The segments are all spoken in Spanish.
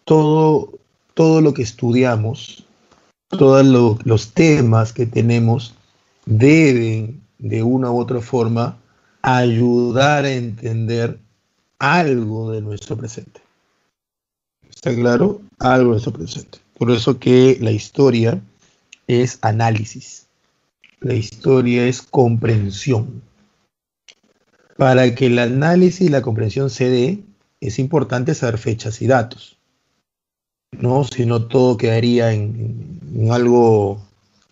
todo, todo lo que estudiamos, los temas que tenemos deben de una u otra forma ayudar a entender algo de nuestro presente. ¿Está claro? Algo de nuestro presente. Por eso que la historia es análisis. La historia es comprensión. Para que el análisis y la comprensión se dé, es importante saber fechas y datos, ¿no? Si no, todo quedaría en algo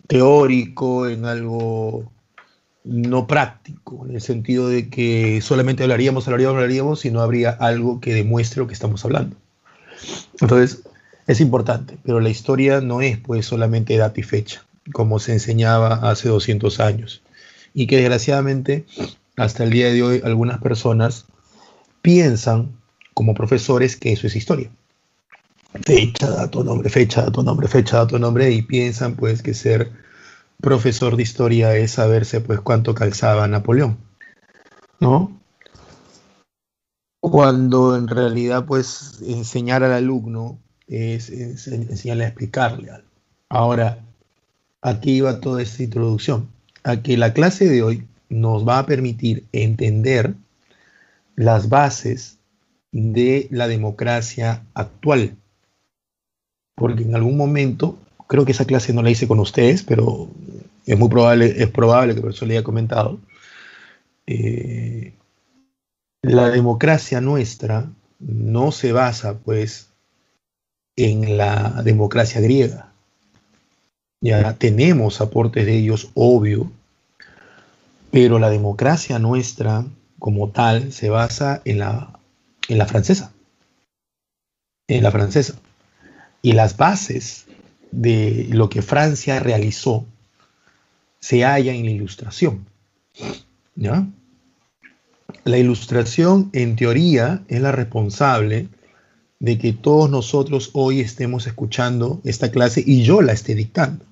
teórico, en algo no práctico, en el sentido de que solamente hablaríamos y no habría algo que demuestre lo que estamos hablando. Entonces, es importante, pero la historia no es pues solamente data y fecha, como se enseñaba hace 200 años, y que desgraciadamente hasta el día de hoy algunas personas piensan como profesores que eso es historia. Fecha, dato, nombre, fecha, dato, nombre, fecha, dato, nombre, y piensan pues que ser profesor de historia es saberse pues cuánto calzaba Napoleón, ¿no? Cuando en realidad pues enseñar al alumno es enseñarle a explicarle algo. Ahora, aquí va toda esta introducción, a que la clase de hoy nos va a permitir entender las bases de la democracia actual, porque en algún momento, creo que esa clase no la hice con ustedes, pero es probable que por eso le haya comentado, la democracia nuestra no se basa pues en la democracia griega. Ya tenemos aportes de ellos, obvio, pero la democracia nuestra como tal se basa en la francesa, en la francesa. Y las bases de lo que Francia realizó se hallan en la Ilustración, ¿ya? La Ilustración, en teoría, es la responsable de que todos nosotros hoy estemos escuchando esta clase y yo la esté dictando.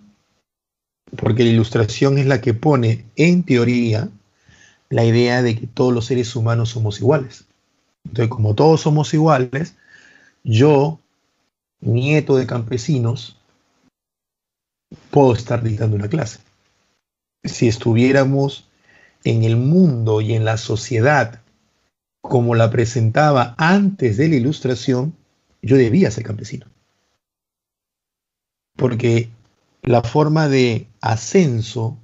Porque la Ilustración es la que pone, en teoría, la idea de que todos los seres humanos somos iguales. Entonces, como todos somos iguales, yo, nieto de campesinos, puedo estar dictando una clase. Si estuviéramos en el mundo y en la sociedad como la presentaba antes de la Ilustración, yo debía ser campesino. Porque la forma de ascenso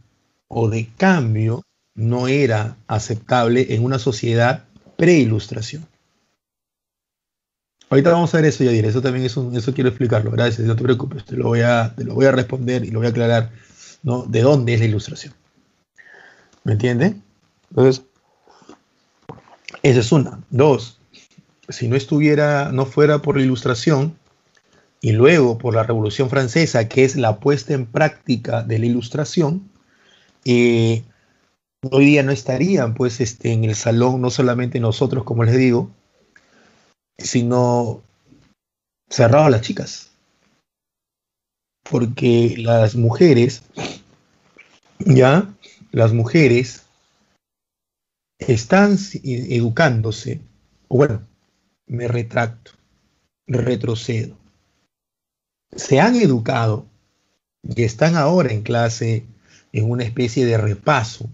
o de cambio no era aceptable en una sociedad pre-Ilustración. Ahorita vamos a ver eso, Yadir. Eso también eso quiero explicarlo. Gracias, no te preocupes. Te lo voy a responder y lo voy a aclarar, ¿no? De dónde es la Ilustración. ¿Me entiende? Entonces, esa es una. Dos, si no fuera por la Ilustración y luego por la Revolución Francesa, que es la puesta en práctica de la Ilustración, hoy día no estarían pues en el salón, no solamente nosotros, como les digo, sino cerrado a las chicas. Porque las mujeres, ya, las mujeres están educándose, o bueno, me retracto, retrocedo. Se han educado y están ahora en clase en una especie de repaso,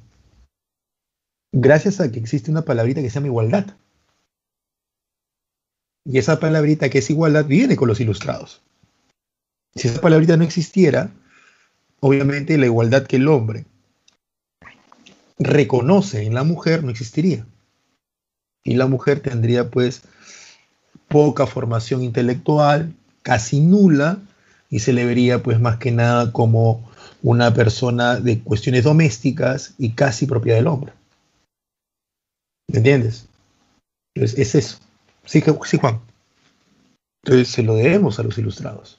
gracias a que existe una palabrita que se llama igualdad. Y esa palabrita que es igualdad viene con los ilustrados. Si esa palabrita no existiera, obviamente la igualdad que el hombre reconoce en la mujer no existiría. Y la mujer tendría pues poca formación intelectual, casi nula, y se le vería pues más que nada como una persona de cuestiones domésticas y casi propiedad del hombre. ¿Me entiendes? Entonces es eso. Sí, Juan. Entonces se lo debemos a los ilustrados.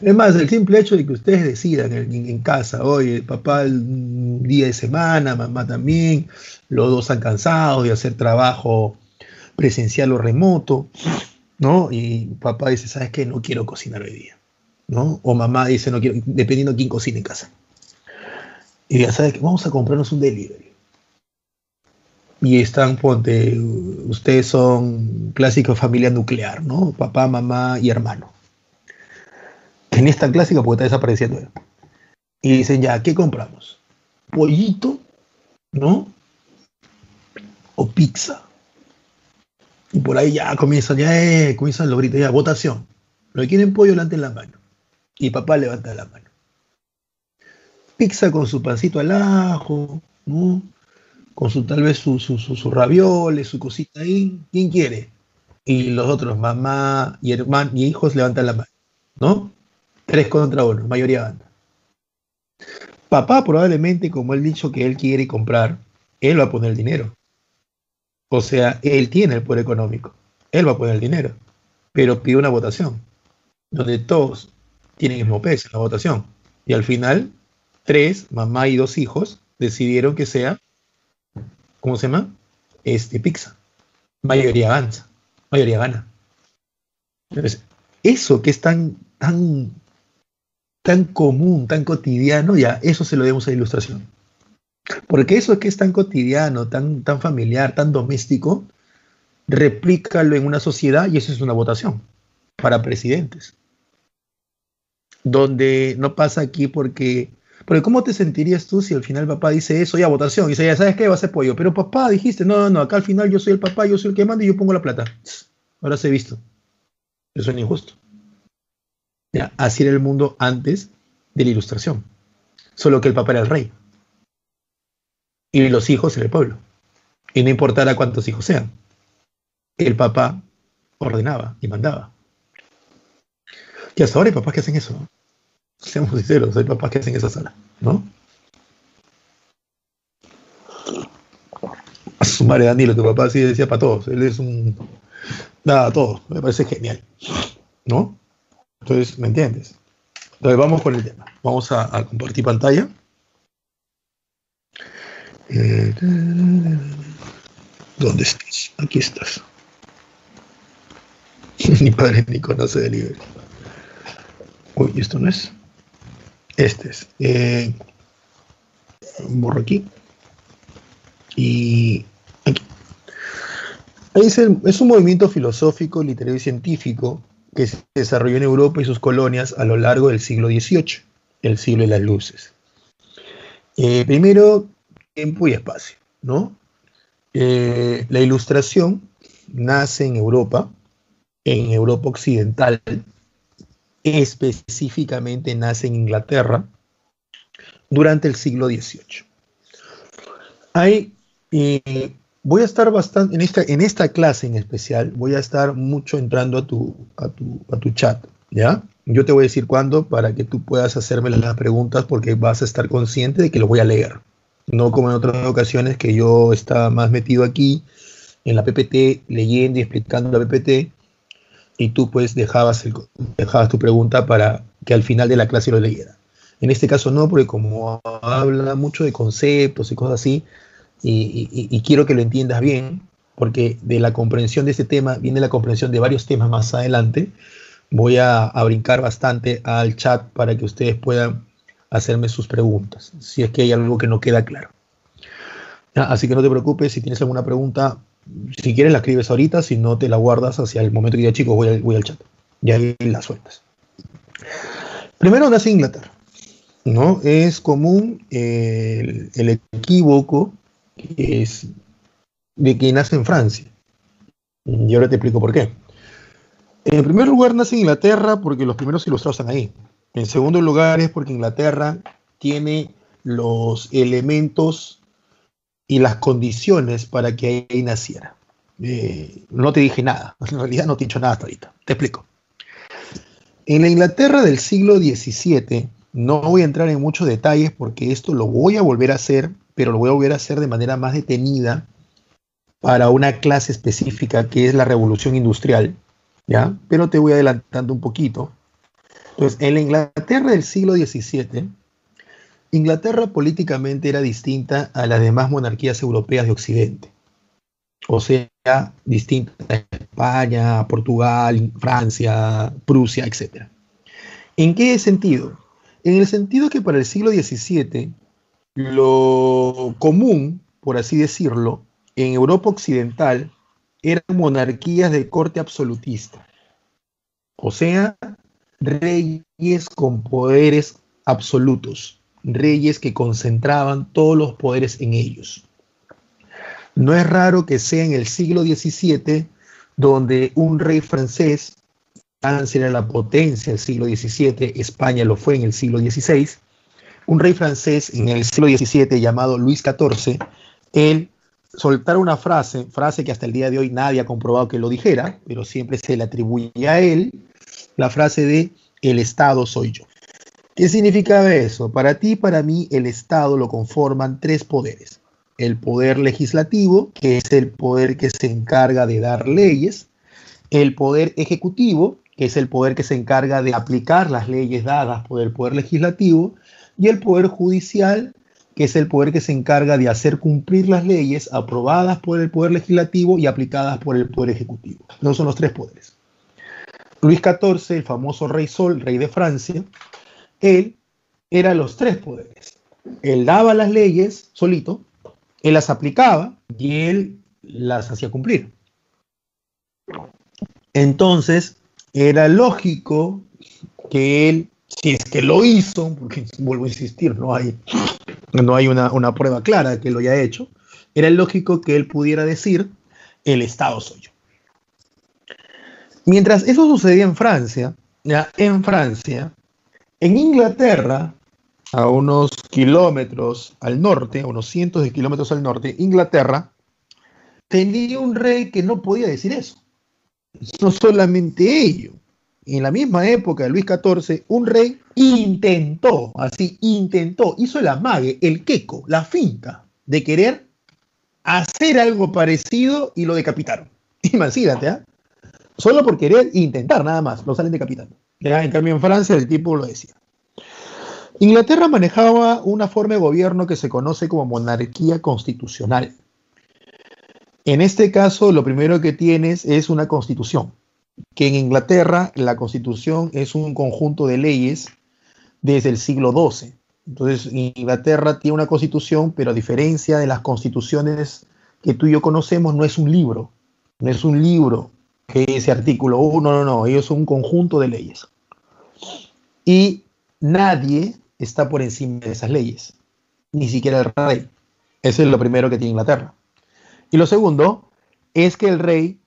Es más, el simple hecho de que ustedes decidan en casa, oye, papá el día de semana, mamá también, los dos están cansados de hacer trabajo presencial o remoto, ¿no? Y papá dice, ¿sabes qué? No quiero cocinar hoy día, ¿no? O mamá dice, no quiero, dependiendo de quién cocine en casa. Y ya sabes que vamos a comprarnos un delivery. y están, ponte, ustedes son clásica familia nuclear, ¿no? Papá, mamá y hermano. En esta clásica porque está desapareciendo. Y dicen, ya, ¿qué compramos? ¿Pollito, no? ¿O pizza? Y por ahí ya comienzan los gritos, ya, votación. Lo que quieren pollo, levanten la mano. Y papá levanta la mano. Pizza con su pancito al ajo, ¿no? Con su tal vez su ravioles, su cosita ahí. ¿Quién quiere? Y los otros, mamá y hermano y hijos levantan la mano, ¿no? 3 contra 1, mayoría gana. Papá probablemente, como él dicho que él quiere comprar, él va a poner el dinero. O sea, él tiene el poder económico. Él va a poner el dinero. Pero pide una votación, donde todos tienen el mismo peso en la votación. Y al final, 3, mamá y 2 hijos, decidieron que sea, ¿cómo se llama? Pizza. Mayoría gana. Mayoría gana. Entonces, eso que es tan común, tan cotidiano, ya, eso se lo debemos a la ilustración. Porque eso que es tan cotidiano, tan familiar, tan doméstico, replícalo en una sociedad y eso es una votación para presidentes. Donde no pasa aquí porque ¿cómo te sentirías tú si al final papá dice eso, ya votación, y dice, ya sabes qué, va a ser pollo, pero papá dijiste, no, acá al final yo soy el papá, yo soy el que manda y yo pongo la plata. Ahora se ha visto. Eso es injusto. Ya, así era el mundo antes de la ilustración. Solo que el papá era el rey. Y los hijos era el pueblo. Y no importara cuántos hijos sean. El papá ordenaba y mandaba. Y hasta ahora hay papás que hacen eso, ¿no? Seamos sinceros, hay papás que hacen esa sala, ¿no? A su madre, Danilo, tu papá sí decía para todos. Él es un... Nada, a todos. Me parece genial, ¿no? Entonces, ¿me entiendes? Entonces, vamos con el tema. Vamos a compartir pantalla. ¿Dónde estás? Aquí estás. Mi padre ni conoce de libre. Uy, esto no es. Este es. Borro aquí. Y aquí. Es un movimiento filosófico, literario y científico que se desarrolló en Europa y sus colonias a lo largo del siglo XVIII, el siglo de las luces. Primero, tiempo y espacio, ¿no? La ilustración nace en Europa occidental, específicamente nace en Inglaterra durante el siglo XVIII. Voy a estar bastante, en esta clase en especial, voy a estar mucho entrando a tu chat, ¿ya? Yo te voy a decir cuándo para que tú puedas hacerme las preguntas porque vas a estar consciente de que lo voy a leer. No como en otras ocasiones que yo estaba más metido aquí en la PPT, leyendo y explicando la PPT, y tú pues dejabas tu pregunta para que al final de la clase lo leyera. En este caso no, porque como habla mucho de conceptos y cosas así, y quiero que lo entiendas bien, porque de la comprensión de este tema viene la comprensión de varios temas más adelante. Voy a brincar bastante al chat para que ustedes puedan hacerme sus preguntas, si es que hay algo que no queda claro. ¿Ya? Así que no te preocupes, si tienes alguna pregunta, si quieres la escribes ahorita, si no te la guardas hacia el momento que diga, chicos, voy al chat. Y ahí la sueltas. Primero nace en Inglaterra, ¿no? Es común el equívoco que es de que nace en Francia. Y ahora te explico por qué. En primer lugar nace en Inglaterra porque los primeros ilustrados están ahí. En segundo lugar es porque Inglaterra tiene los elementos y las condiciones para que ahí naciera. No te dije nada, en realidad no te he dicho nada hasta ahorita. Te explico. En la Inglaterra del siglo XVII, no voy a entrar en muchos detalles porque esto lo voy a volver a hacer, pero lo voy a volver a hacer de manera más detenida para una clase específica que es la Revolución Industrial, ¿ya? Pero te voy adelantando un poquito. Entonces, en la Inglaterra del siglo XVII, Inglaterra políticamente era distinta a las demás monarquías europeas de Occidente. O sea, distinta a España, Portugal, Francia, Prusia, etc. ¿En qué sentido? En el sentido que para el siglo XVII, lo común, por así decirlo, en Europa Occidental eran monarquías de corte absolutista, o sea, reyes con poderes absolutos, reyes que concentraban todos los poderes en ellos. No es raro que sea en el siglo XVII donde un rey francés, Francia era la potencia del siglo XVII, España lo fue en el siglo XVI, un rey francés en el siglo XVII llamado Luis XIV, él soltar una frase que hasta el día de hoy nadie ha comprobado que lo dijera, pero siempre se le atribuye a él, la frase de el Estado soy yo. ¿Qué significa eso? Para ti y para mí el Estado lo conforman tres poderes. El poder legislativo, que es el poder que se encarga de dar leyes, el poder ejecutivo, que es el poder que se encarga de aplicar las leyes dadas por el poder legislativo, y el poder judicial, que es el poder que se encarga de hacer cumplir las leyes aprobadas por el poder legislativo y aplicadas por el poder ejecutivo. Esos son los tres poderes. Luis XIV, el famoso rey Sol, rey de Francia, él era los tres poderes. Él daba las leyes solito, él las aplicaba y él las hacía cumplir. Entonces, era lógico que él, si es que lo hizo, porque vuelvo a insistir, no hay una prueba clara de que lo haya hecho, era lógico que él pudiera decir, el Estado soy yo. Mientras eso sucedía en Francia, en Inglaterra, a unos kilómetros al norte, a unos cientos de kilómetros al norte, Inglaterra tenía un rey que no podía decir eso. No solamente ello, en la misma época de Luis XIV, un rey intentó, hizo el amague, el queco, la finta de querer hacer algo parecido y lo decapitaron. Imagínate, ¿eh? Solo por querer intentar, nada más, lo salen decapitando. ¿Ya? En cambio, en Francia el tipo lo decía. Inglaterra manejaba una forma de gobierno que se conoce como monarquía constitucional. En este caso, lo primero que tienes es una constitución, que en Inglaterra la constitución es un conjunto de leyes desde el siglo XII. Entonces, Inglaterra tiene una constitución, pero a diferencia de las constituciones que tú y yo conocemos, no es un libro que ese artículo 1, no, ellos son un conjunto de leyes. Y nadie está por encima de esas leyes, ni siquiera el rey. Eso es lo primero que tiene Inglaterra. Y lo segundo es que el rey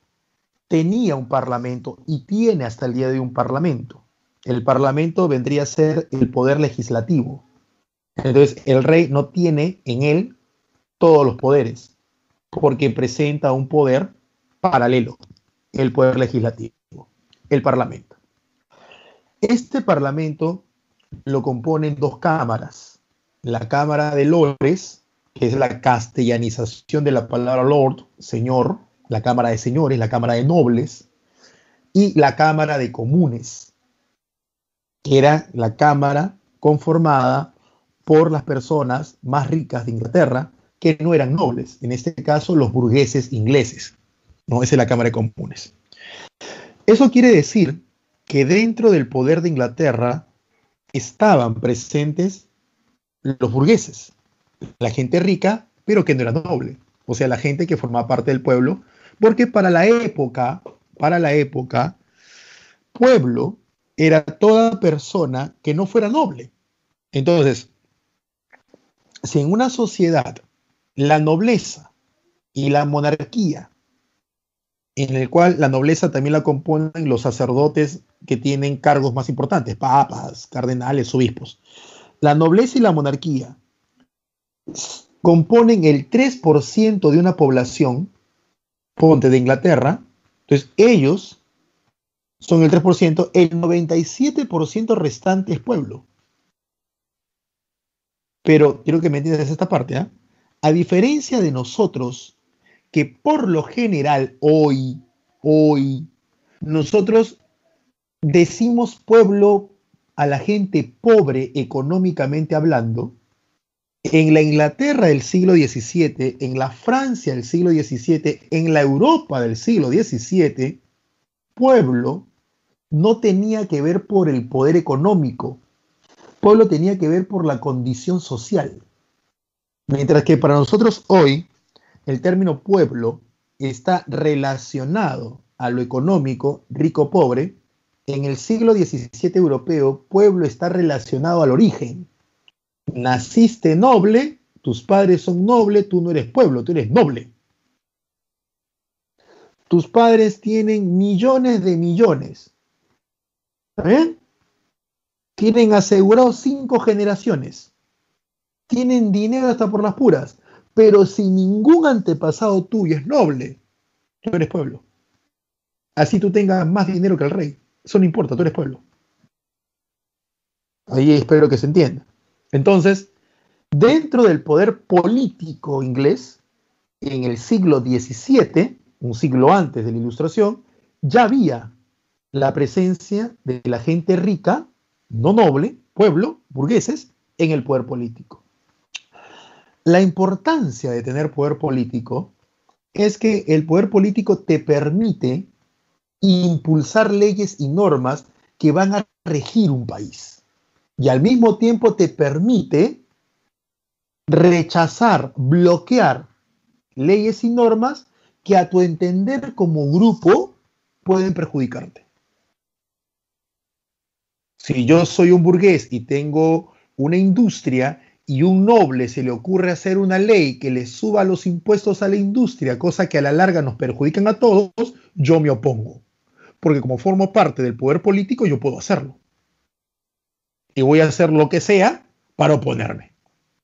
tenía un parlamento y tiene hasta el día de hoy un parlamento. El parlamento vendría a ser el poder legislativo. Entonces, el rey no tiene en él todos los poderes, porque presenta un poder paralelo, el poder legislativo, el parlamento. Este parlamento lo componen dos cámaras. La Cámara de Lores, que es la castellanización de la palabra Lord, señor, la Cámara de Señores, la Cámara de Nobles, y la Cámara de Comunes, que era la Cámara conformada por las personas más ricas de Inglaterra, que no eran nobles, en este caso los burgueses ingleses, ¿no? Esa es la Cámara de Comunes. Eso quiere decir que dentro del poder de Inglaterra estaban presentes los burgueses, la gente rica, pero que no era noble, o sea, la gente que formaba parte del pueblo, porque para la época, pueblo era toda persona que no fuera noble. Entonces, si en una sociedad la nobleza y la monarquía, en el cual la nobleza también la componen los sacerdotes que tienen cargos más importantes, papas, cardenales, obispos, la nobleza y la monarquía componen el 3% de una población, ponte de Inglaterra, entonces ellos son el 3%, el 97% restante es pueblo. Pero quiero que me entiendas esta parte, ¿eh? A diferencia de nosotros, que por lo general hoy, nosotros decimos pueblo a la gente pobre económicamente hablando, en la Inglaterra del siglo XVII, en la Francia del siglo XVII, en la Europa del siglo XVII, pueblo no tenía que ver por el poder económico, pueblo tenía que ver por la condición social. Mientras que para nosotros hoy, el término pueblo está relacionado a lo económico, rico-pobre, en el siglo XVII europeo, pueblo está relacionado al origen. Naciste noble, tus padres son nobles, tú no eres pueblo, tú eres noble. Tus padres tienen millones de millones. ¿Está bien? Tienen asegurados 5 generaciones. Tienen dinero hasta por las puras. Pero si ningún antepasado tuyo es noble, tú eres pueblo. Así tú tengas más dinero que el rey. Eso no importa, tú eres pueblo. Ahí espero que se entienda. Entonces, dentro del poder político inglés, en el siglo XVII, un siglo antes de la Ilustración, ya había la presencia de la gente rica, no noble, pueblo, burgueses, en el poder político. La importancia de tener poder político es que el poder político te permite impulsar leyes y normas que van a regir un país. Y al mismo tiempo te permite rechazar, bloquear leyes y normas que a tu entender como grupo pueden perjudicarte. Si yo soy un burgués y tengo una industria y un noble se le ocurre hacer una ley que le suba los impuestos a la industria, cosa que a la larga nos perjudican a todos, yo me opongo. Porque como formo parte del poder político, yo puedo hacerlo. Y voy a hacer lo que sea para oponerme.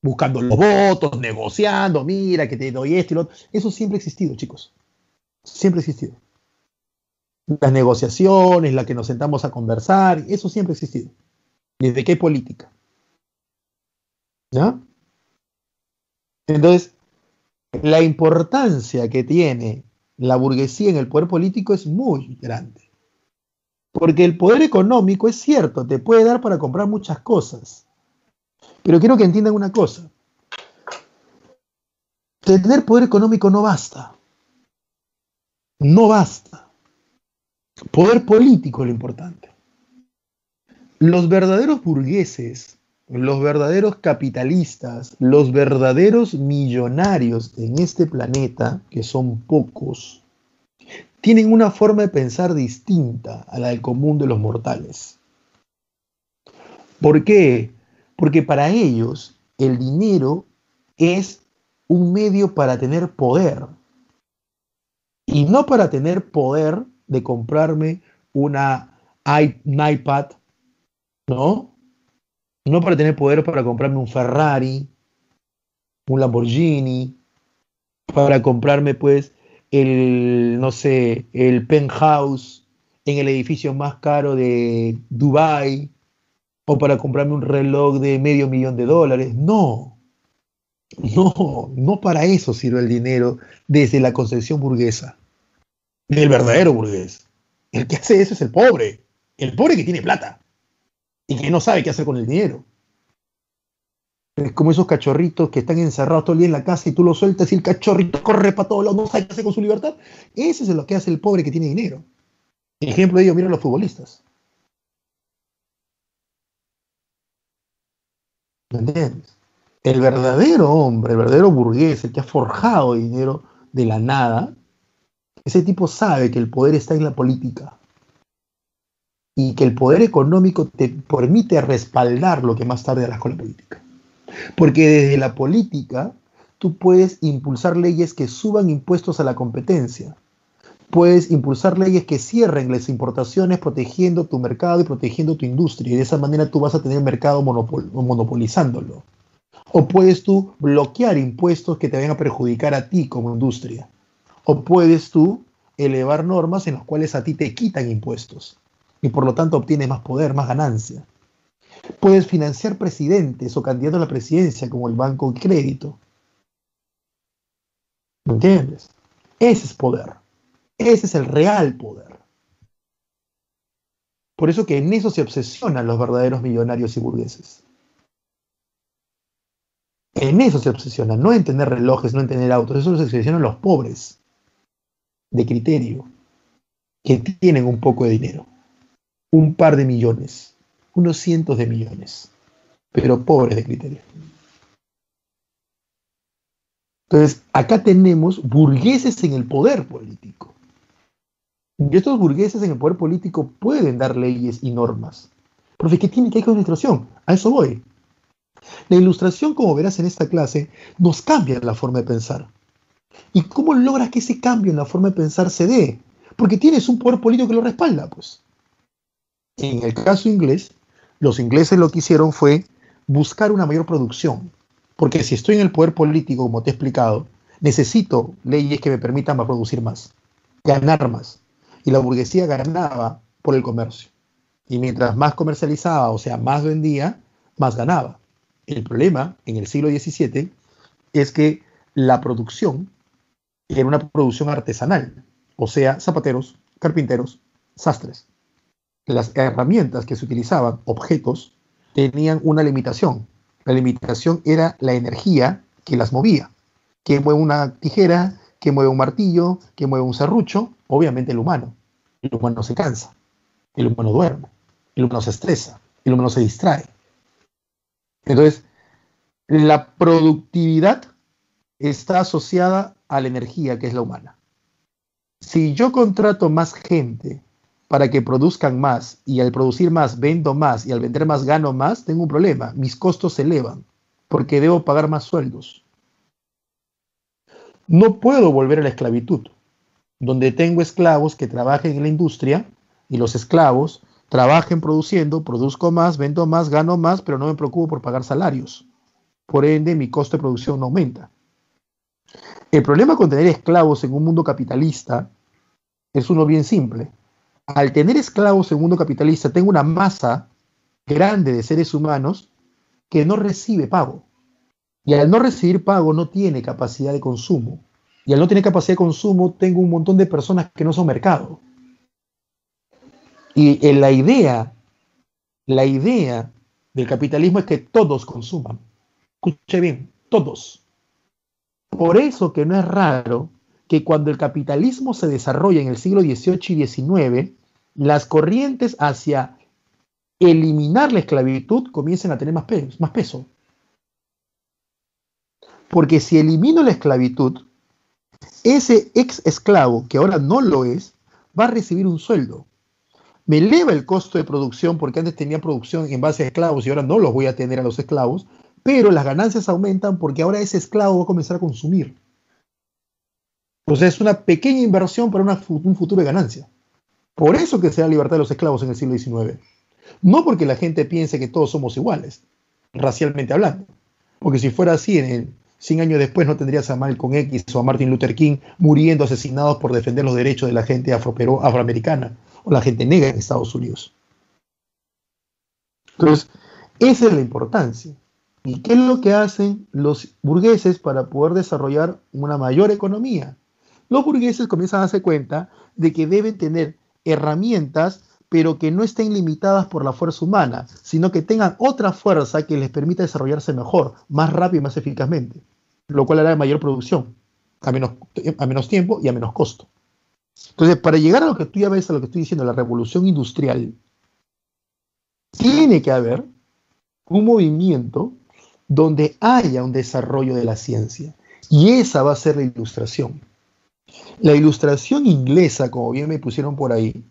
Buscando los votos, negociando, mira que te doy esto y lo otro. Eso siempre ha existido, chicos. Siempre ha existido. Las negociaciones, la que nos sentamos a conversar, eso siempre ha existido. Desde que hay política. ¿Ya? Entonces, la importancia que tiene la burguesía en el poder político es muy grande. Porque el poder económico es cierto, te puede dar para comprar muchas cosas. Pero quiero que entiendan una cosa. Tener poder económico no basta. No basta. Poder político es lo importante. Los verdaderos burgueses, los verdaderos capitalistas, los verdaderos millonarios en este planeta, que son pocos, tienen una forma de pensar distinta a la del común de los mortales. ¿Por qué? Porque para ellos el dinero es un medio para tener poder. Y no para tener poder de comprarme un iPad, ¿no? No para tener poder para comprarme un Ferrari, un Lamborghini, para comprarme pues no sé, el penthouse en el edificio más caro de Dubái, o para comprarme un reloj de $500,000. No, no para eso sirve el dinero desde la concepción burguesa, del verdadero burgués. El que hace eso es el pobre que tiene plata y que no sabe qué hacer con el dinero. Es como esos cachorritos que están encerrados todo el día en la casa y tú los sueltas y el cachorrito corre para todos lados, no sabe qué hacer con su libertad. Ese es lo que hace el pobre que tiene dinero. Ejemplo de ello, miren los futbolistas. ¿Me entiendes? El verdadero hombre, el verdadero burgués, el que ha forjado dinero de la nada, ese tipo sabe que el poder está en la política y que el poder económico te permite respaldar lo que más tarde harás con la política. Porque desde la política tú puedes impulsar leyes que suban impuestos a la competencia. Puedes impulsar leyes que cierren las importaciones protegiendo tu mercado y protegiendo tu industria. Y de esa manera tú vas a tener mercado monopolizándolo. O puedes tú bloquear impuestos que te vayan a perjudicar a ti como industria. O puedes tú elevar normas en las cuales a ti te quitan impuestos. Y por lo tanto obtienes más poder, más ganancia. Puedes financiar presidentes o candidatos a la presidencia como el Banco de Crédito. ¿Me entiendes? Ese es poder. Ese es el real poder. Por eso que en eso se obsesionan los verdaderos millonarios y burgueses. En eso se obsesionan, no en tener relojes, no en tener autos. Eso se obsesionan los pobres de criterio, que tienen un poco de dinero. Un par de millones, unos cientos de millones, pero pobres de criterio. Entonces, acá tenemos burgueses en el poder político. Y estos burgueses en el poder político pueden dar leyes y normas. Profe, ¿qué tiene que ver con la ilustración? A eso voy. La ilustración, como verás en esta clase, nos cambia la forma de pensar. ¿Y cómo logras que ese cambio en la forma de pensar se dé? Porque tienes un poder político que lo respalda, pues. En el caso inglés, los ingleses lo que hicieron fue buscar una mayor producción. Porque si estoy en el poder político, como te he explicado, necesito leyes que me permitan producir más, ganar más. Y la burguesía ganaba por el comercio. Y mientras más comercializaba, o sea, más vendía, más ganaba. El problema en el siglo XVII es que la producción era una producción artesanal, o sea, zapateros, carpinteros, sastres. Las herramientas que se utilizaban, objetos, tenían una limitación. La limitación era la energía que las movía. Que mueve una tijera, que mueve un martillo, que mueve un serrucho, obviamente el humano. El humano se cansa, el humano duerme, el humano se estresa, el humano se distrae. Entonces, la productividad está asociada a la energía que es la humana. Si yo contrato más gente para que produzcan más y al producir más vendo más y al vender más gano más, tengo un problema. Mis costos se elevan porque debo pagar más sueldos. No puedo volver a la esclavitud, donde tengo esclavos que trabajen en la industria y los esclavos trabajen produciendo, produzco más, vendo más, gano más, pero no me preocupo por pagar salarios. Por ende, mi costo de producción no aumenta. El problema con tener esclavos en un mundo capitalista es uno bien simple. Al tener esclavos en un mundo capitalista, tengo una masa grande de seres humanos que no recibe pago. Y al no recibir pago, no tiene capacidad de consumo. Y al no tener capacidad de consumo, tengo un montón de personas que no son mercado. Y la idea del capitalismo es que todos consuman. Escuche bien, todos. Por eso que no es raro que cuando el capitalismo se desarrolla en el siglo XVIII y XIX, las corrientes hacia eliminar la esclavitud comiencen a tener más peso. Porque si elimino la esclavitud, ese ex esclavo, que ahora no lo es, va a recibir un sueldo. Me eleva el costo de producción porque antes tenía producción en base a esclavos y ahora no los voy a tener a los esclavos, pero las ganancias aumentan porque ahora ese esclavo va a comenzar a consumir. O sea, es una pequeña inversión para un futuro de ganancia. Por eso que se da libertad de los esclavos en el siglo XIX. No porque la gente piense que todos somos iguales, racialmente hablando. Porque si fuera así, 100 años después no tendrías a Malcolm X o a Martin Luther King muriendo asesinados por defender los derechos de la gente afroamericana o la gente negra en Estados Unidos. Entonces, esa es la importancia. ¿Y qué es lo que hacen los burgueses para poder desarrollar una mayor economía? Los burgueses comienzan a darse cuenta de que deben tener herramientas, pero que no estén limitadas por la fuerza humana, sino que tengan otra fuerza que les permita desarrollarse mejor, más rápido y más eficazmente, lo cual hará mayor producción, a menos tiempo y a menos costo. Entonces, para llegar a lo que tú ya ves, a lo que estoy diciendo, la revolución industrial, tiene que haber un movimiento donde haya un desarrollo de la ciencia. Y esa va a ser la ilustración. La ilustración inglesa, como bien me pusieron por ahí,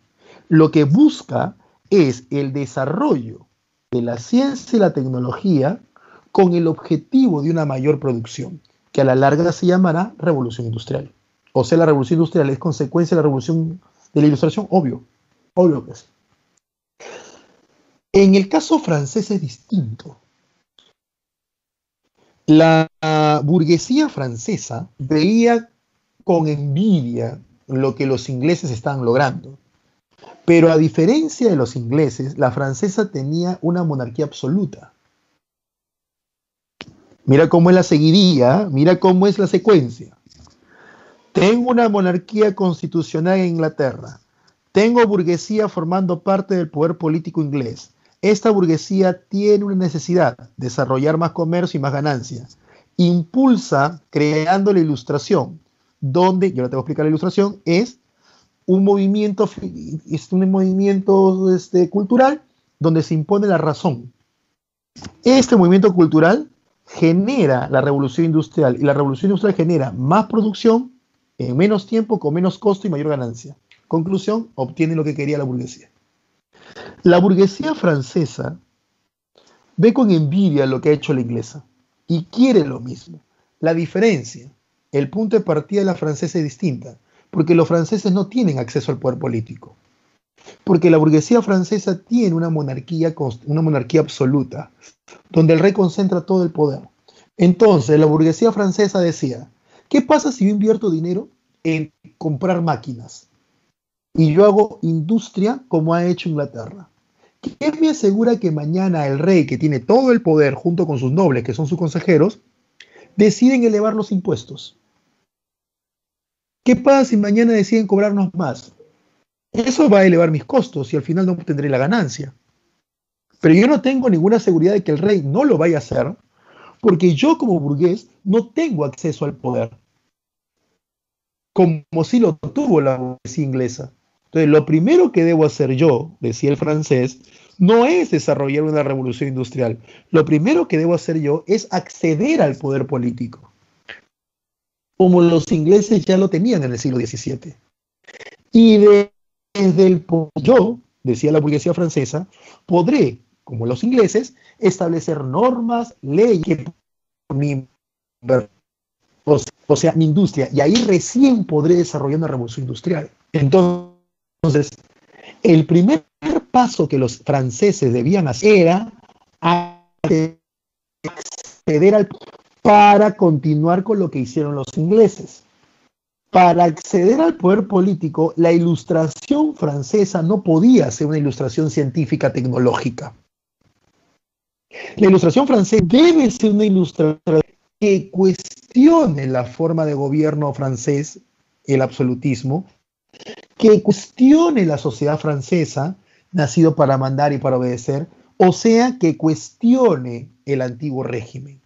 lo que busca es el desarrollo de la ciencia y la tecnología con el objetivo de una mayor producción, que a la larga se llamará revolución industrial. O sea, la revolución industrial es consecuencia de la revolución de la ilustración, obvio que es. En el caso francés es distinto. La burguesía francesa veía con envidia lo que los ingleses estaban logrando. Pero a diferencia de los ingleses, la francesa tenía una monarquía absoluta. Mira cómo es la seguidilla, mira cómo es la secuencia. Tengo una monarquía constitucional en Inglaterra. Tengo burguesía formando parte del poder político inglés. Esta burguesía tiene una necesidad, desarrollar más comercio y más ganancias. Impulsa creando la ilustración, donde, yo ahora te voy a explicar la ilustración, es un movimiento cultural donde se impone la razón. Este movimiento cultural genera la revolución industrial, y la revolución industrial genera más producción en menos tiempo, con menos costo y mayor ganancia. Conclusión, obtiene lo que quería la burguesía. La burguesía francesa ve con envidia lo que ha hecho la inglesa y quiere lo mismo. La diferencia, el punto de partida de la francesa es distinta, porque los franceses no tienen acceso al poder político, porque la burguesía francesa tiene una monarquía absoluta, donde el rey concentra todo el poder. Entonces, la burguesía francesa decía, ¿qué pasa si yo invierto dinero en comprar máquinas? Y yo hago industria como ha hecho Inglaterra. ¿Qué me asegura que mañana el rey, que tiene todo el poder junto con sus nobles, que son sus consejeros, deciden elevar los impuestos? ¿Qué pasa si mañana deciden cobrarnos más? Eso va a elevar mis costos y al final no obtendré la ganancia. Pero yo no tengo ninguna seguridad de que el rey no lo vaya a hacer, porque yo como burgués no tengo acceso al poder, como si lo tuvo la burguesía inglesa. Entonces, lo primero que debo hacer yo, decía el francés, no es desarrollar una revolución industrial. Lo primero que debo hacer yo es acceder al poder político, como los ingleses ya lo tenían en el siglo XVII. Y desde el yo, decía la burguesía francesa, podré, como los ingleses, establecer normas, leyes, o sea, mi industria, y ahí recién podré desarrollar una revolución industrial. Entonces, el primer paso que los franceses debían hacer era acceder al para continuar con lo que hicieron los ingleses. Para acceder al poder político, la ilustración francesa no podía ser una ilustración científica tecnológica. La ilustración francesa debe ser una ilustración que cuestione la forma de gobierno francés, el absolutismo, que cuestione la sociedad francesa, nacido para mandar y para obedecer, o sea, que cuestione el antiguo régimen.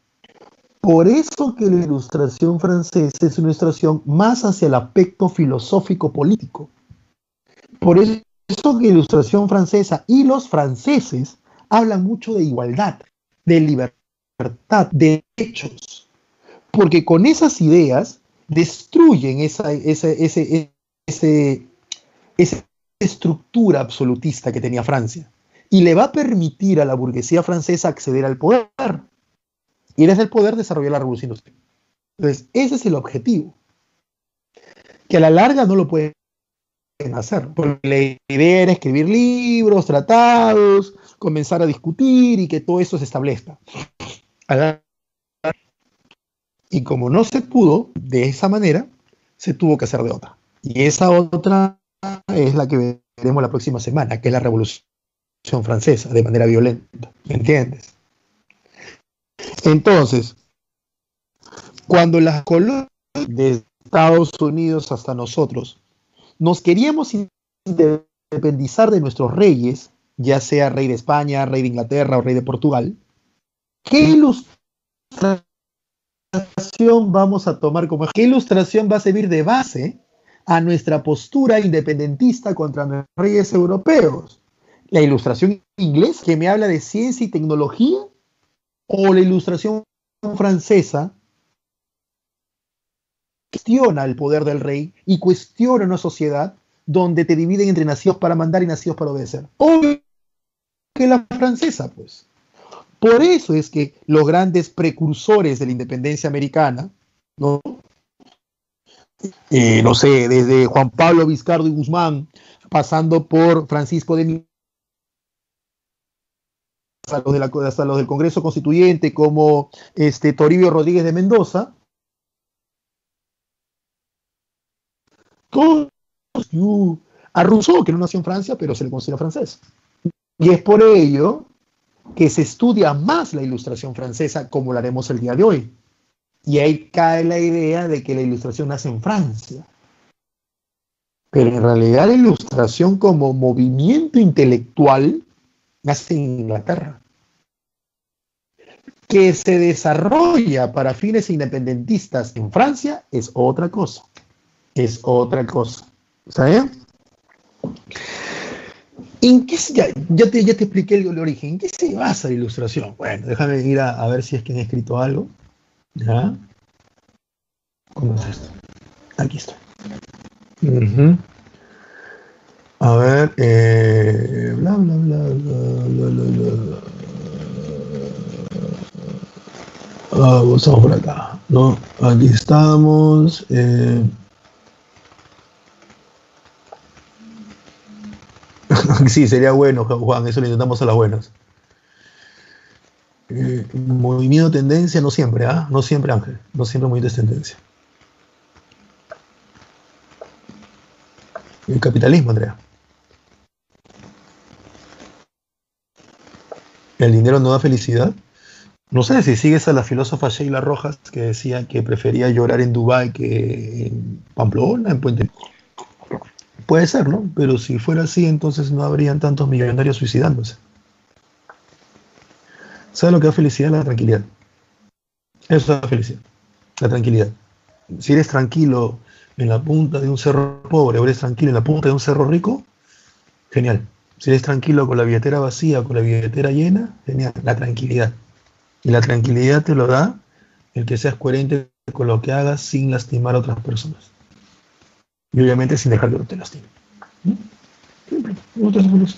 Por eso que la ilustración francesa es una ilustración más hacia el aspecto filosófico-político. Por eso que la ilustración francesa y los franceses hablan mucho de igualdad, de libertad, de derechos, porque con esas ideas destruyen esa estructura absolutista que tenía Francia y le va a permitir a la burguesía francesa acceder al poder y desde el poder desarrollar la revolución industrial. Entonces, ese es el objetivo, que a la larga no lo pueden hacer, porque la idea era escribir libros, tratados, comenzar a discutir y que todo eso se establezca. Y como no se pudo de esa manera, se tuvo que hacer de otra. Y esa otra es la que veremos la próxima semana, que es la Revolución Francesa, de manera violenta. ¿Me entiendes? Entonces, cuando las colonias de Estados Unidos hasta nosotros nos queríamos independizar de nuestros reyes, ya sea rey de España, rey de Inglaterra o rey de Portugal, ¿qué ilustración vamos a tomar como qué ilustración va a servir de base a nuestra postura independentista contra los reyes europeos? ¿La ilustración inglesa que me habla de ciencia y tecnología o la ilustración francesa que cuestiona el poder del rey y cuestiona una sociedad donde te dividen entre nacidos para mandar y nacidos para obedecer? Obvio que la francesa, pues. Por eso es que los grandes precursores de la independencia americana, ¿no? No sé, desde Juan Pablo Vizcardo y Guzmán, pasando por Francisco de hasta los del Congreso Constituyente, como Toribio Rodríguez de Mendoza, todos, a Rousseau, que no nació en Francia, pero se le considera francés. Y es por ello que se estudia más la ilustración francesa, como lo haremos el día de hoy. Y ahí cae la idea de que la ilustración nace en Francia. Pero en realidad la ilustración como movimiento intelectual nace en Inglaterra. Que se desarrolla para fines independentistas en Francia es otra cosa. Es otra cosa. ¿Saben? Ya te expliqué el origen. ¿En qué se basa la ilustración? Bueno, déjame ir a ver si es que han escrito algo. ¿Ya? ¿Cómo es esto? Aquí está. Uh-huh. A ver, bla, bla, bla, bla, bla, bla, bla. Vamos por acá. No, aquí estamos. Sí, sería bueno, Juan, eso lo intentamos a las buenas. Movimiento tendencia, no siempre, ¿ah? No siempre, Ángel. No siempre movimiento es tendencia. El capitalismo, Andrea. El dinero no da felicidad. No sé si sigues a la filósofa Sheila Rojas que decía que prefería llorar en Dubái que en Pamplona, en Puente. Puede ser, ¿no? Pero si fuera así, entonces no habrían tantos millonarios suicidándose. ¿Sabes lo que da felicidad? La tranquilidad. Eso da felicidad. La tranquilidad. Si eres tranquilo en la punta de un cerro pobre o eres tranquilo en la punta de un cerro rico, genial. Si eres tranquilo con la billetera vacía o con la billetera llena, genial. La tranquilidad. Y la tranquilidad te lo da el que seas coherente con lo que hagas sin lastimar a otras personas. Y obviamente sin dejar que no te lastimen. ¿Mm? Simple. No te hace feliz.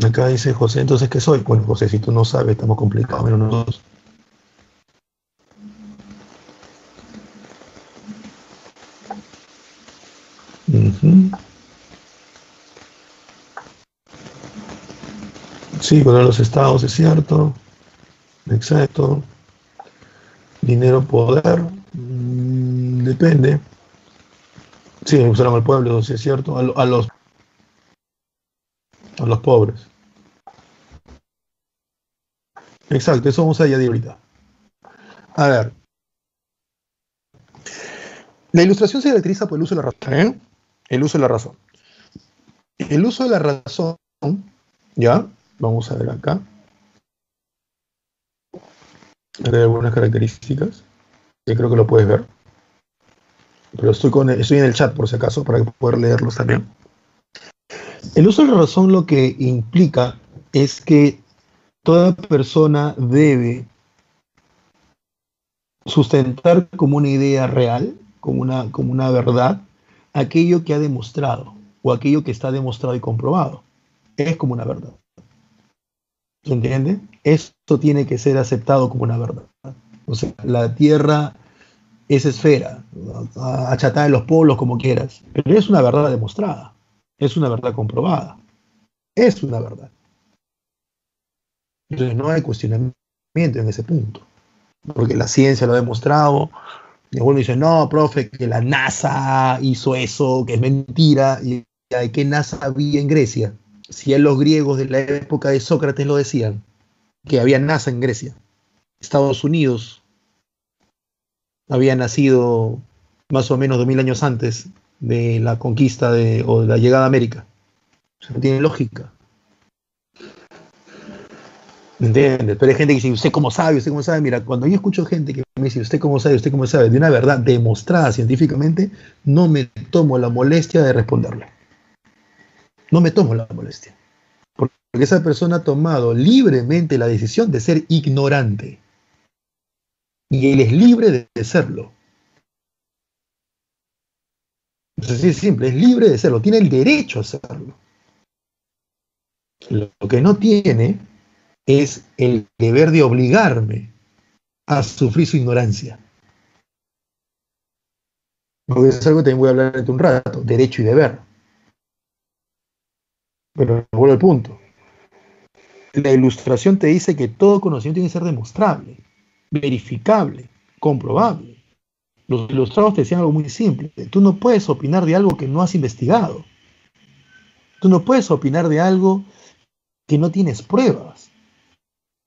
Acá dice José, entonces, ¿qué soy? Bueno, José, si tú no sabes, estamos complicados, menos nosotros. Uh-huh. Sí, contra los estados, es cierto. Exacto. Dinero, poder. Depende. Sí, usaron al pueblo, sí es cierto. A los pobres. Exacto, eso vamos a añadir ahorita. A ver, la ilustración se caracteriza por el uso de la razón. ¿Eh? El uso de la razón. El uso de la razón, ¿ya? Vamos a ver acá. Hay algunas características que creo que lo puedes ver. Pero estoy en el chat por si acaso para poder leerlos también. El uso de la razón lo que implica es que toda persona debe sustentar como una idea real, como una verdad, aquello que ha demostrado o aquello que está demostrado y comprobado. Es como una verdad. ¿Se entiende? Esto tiene que ser aceptado como una verdad. O sea, la Tierra es esfera, achatada en los polos como quieras, pero es una verdad demostrada, es una verdad comprobada, es una verdad. Entonces no hay cuestionamiento en ese punto, porque la ciencia lo ha demostrado, y algunos dicen, no, profe, que la NASA hizo eso, que es mentira, y ¿qué NASA había en Grecia? Si ya los griegos de la época de Sócrates lo decían, que había NASA en Grecia. Estados Unidos había nacido más o menos 2000 años antes de la conquista o de la llegada a América. O sea, no tiene lógica. ¿Me entiendes? Pero hay gente que dice, ¿usted cómo sabe? ¿Usted cómo sabe? Mira, cuando yo escucho gente que me dice, ¿usted cómo sabe? ¿Usted cómo sabe? De una verdad demostrada científicamente, no me tomo la molestia de responderle. No me tomo la molestia. Porque esa persona ha tomado libremente la decisión de ser ignorante. Y él es libre de serlo. Es así, es simple, es libre de serlo. Tiene el derecho a serlo. Lo que no tiene es el deber de obligarme a sufrir su ignorancia. Porque es algo que también voy a hablar dentro de un rato, derecho y deber. Pero vuelvo al punto. La ilustración te dice que todo conocimiento tiene que ser demostrable, verificable, comprobable. Los ilustrados te decían algo muy simple. Tú no puedes opinar de algo que no has investigado. Tú no puedes opinar de algo que no tienes pruebas.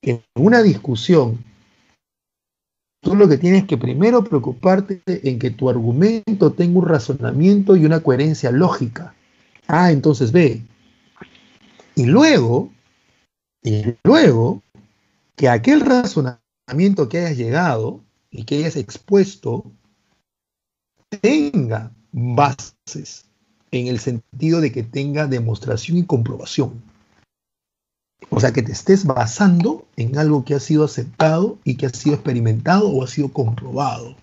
En una discusión, tú lo que tienes que primero preocuparte en que tu argumento tenga un razonamiento y una coherencia lógica. Ah, entonces ve. Y luego, y luego, que aquel razonamiento que hayas llegado y que hayas expuesto tenga bases, en el sentido de que tenga demostración y comprobación. O sea, que te estés basando en algo que ha sido aceptado y que ha sido experimentado o ha sido comprobado.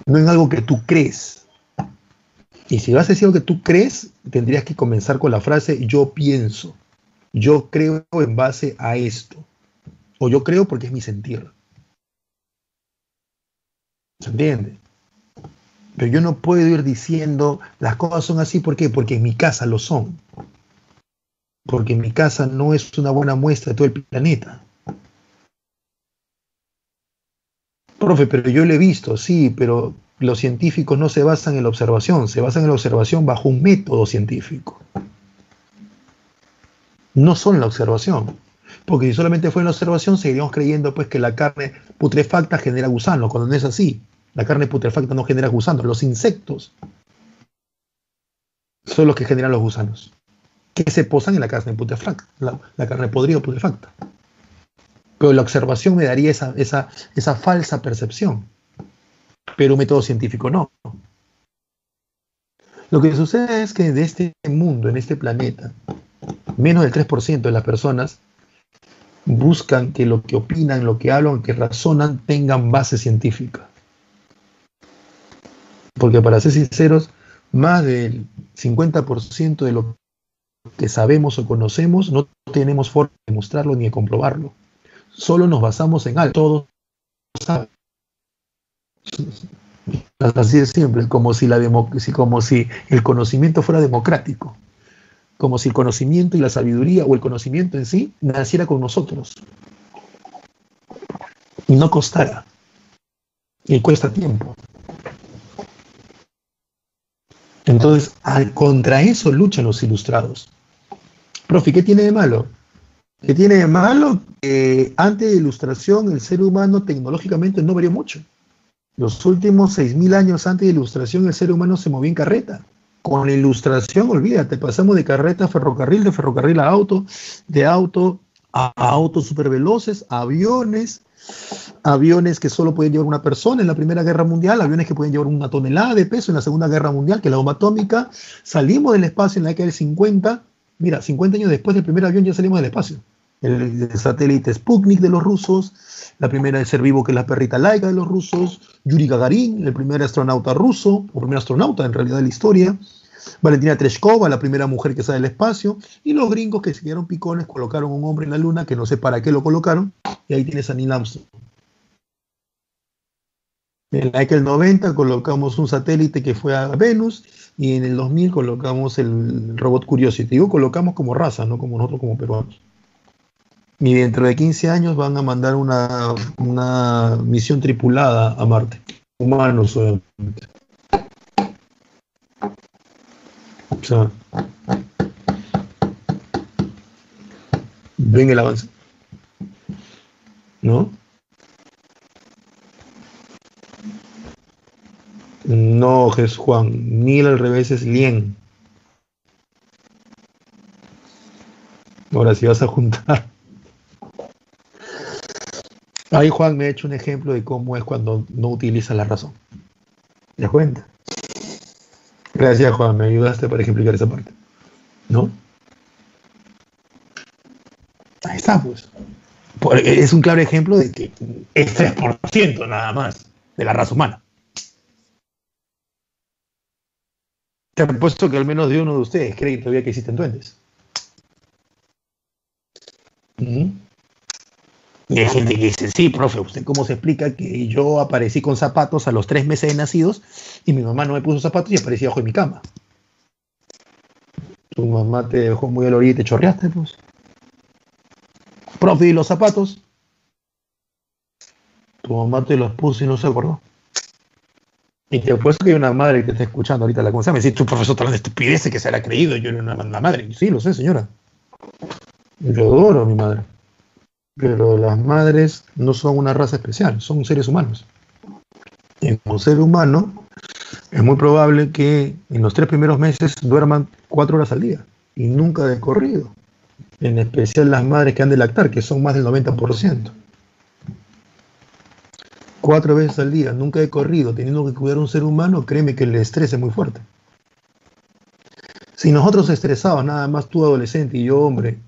No en algo que tú crees. Y si vas a decir algo que tú crees, tendrías que comenzar con la frase yo pienso, yo creo en base a esto, o yo creo porque es mi sentir. ¿Se entiende? Pero yo no puedo ir diciendo las cosas son así, ¿por qué? Porque en mi casa lo son. Porque mi casa no es una buena muestra de todo el planeta. Profe, pero yo lo he visto, sí, pero los científicos no se basan en la observación, se basan en la observación bajo un método científico. No son la observación. Porque si solamente fuera la observación, seguiríamos creyendo pues, que la carne putrefacta genera gusanos, cuando no es así. La carne putrefacta no genera gusanos, los insectos son los que generan los gusanos, que se posan en la carne putrefacta, la carne podrida o putrefacta. Pero la observación me daría esa falsa percepción. Pero un método científico no. Lo que sucede es que de este mundo, en este planeta, menos del 3% de las personas buscan que lo que opinan, lo que hablan, que razonan, tengan base científica. Porque para ser sinceros, más del 50% de lo que sabemos o conocemos no tenemos forma de demostrarlo ni de comprobarlo. Solo nos basamos en algo. Todos saben. Así de simple, como si el conocimiento fuera democrático, como si el conocimiento y la sabiduría o el conocimiento en sí naciera con nosotros y no costara, y cuesta tiempo. Entonces, contra eso luchan los ilustrados. Profe, ¿qué tiene de malo? ¿Qué tiene de malo? Que antes de la ilustración el ser humano tecnológicamente no varió mucho. Los últimos 6.000 años antes de la ilustración el ser humano se movía en carreta. Con la ilustración, olvídate, pasamos de carreta a ferrocarril, de ferrocarril a auto, de auto a autos superveloces, aviones que solo podían llevar una persona en la Primera Guerra Mundial, aviones que podían llevar 1 tonelada de peso en la Segunda Guerra Mundial, que es la bomba atómica. Salimos del espacio en la década del 50. Mira, 50 años después del primer avión ya salimos del espacio. El satélite Sputnik de los rusos, la primera de ser vivo que es la perrita laica de los rusos, Yuri Gagarin, el primer astronauta ruso, o primer astronauta en realidad de la historia, Valentina Tereshkova, la primera mujer que sale del espacio, y los gringos que se quedaron picones, colocaron un hombre en la luna, que no sé para qué lo colocaron, y ahí tienes a Neil Armstrong. En la década del 90 colocamos un satélite que fue a Venus, y en el 2000 colocamos el robot Curiosity. Digo colocamos como raza, no como nosotros como peruanos. Y dentro de 15 años van a mandar una misión tripulada a Marte. Humanos, obviamente. O sea, ven el avance. ¿No? No, Jesús Juan. Nil al revés es Lien. Ahora sí vas a juntar. Ahí Juan me ha hecho un ejemplo de cómo es cuando no utiliza la razón. ¿Te das cuenta? Gracias, Juan, me ayudaste para ejemplificar esa parte. ¿No? Ahí está, pues. Es un claro ejemplo de que es 3% nada más de la raza humana. Te apuesto que al menos de uno de ustedes cree todavía que existen duendes. Y hay gente que dice, sí, profe, ¿usted cómo se explica que yo aparecí con zapatos a los 3 meses de nacidos y mi mamá no me puso zapatos y aparecí bajo de mi cama? Tu mamá te dejó muy a la orilla y te chorreaste, pues. Profe, ¿y los zapatos? Tu mamá te los puso y no se acordó. Y te apuesto que hay una madre que te está escuchando ahorita la conversación. Me dice, tu profesor está hablando de estupideces que se la ha creído. Yo era una madre. Sí, lo sé, señora. Yo adoro a mi madre. Pero las madres no son una raza especial, son seres humanos. Y como ser humano, es muy probable que en los 3 primeros meses duerman 4 horas al día. Y nunca de corrido. En especial las madres que han de lactar, que son más del 90%. 4 veces al día, nunca he corrido, teniendo que cuidar a un ser humano, créeme que el estrés es muy fuerte. Si nosotros estresados, nada más tú adolescente y yo hombre,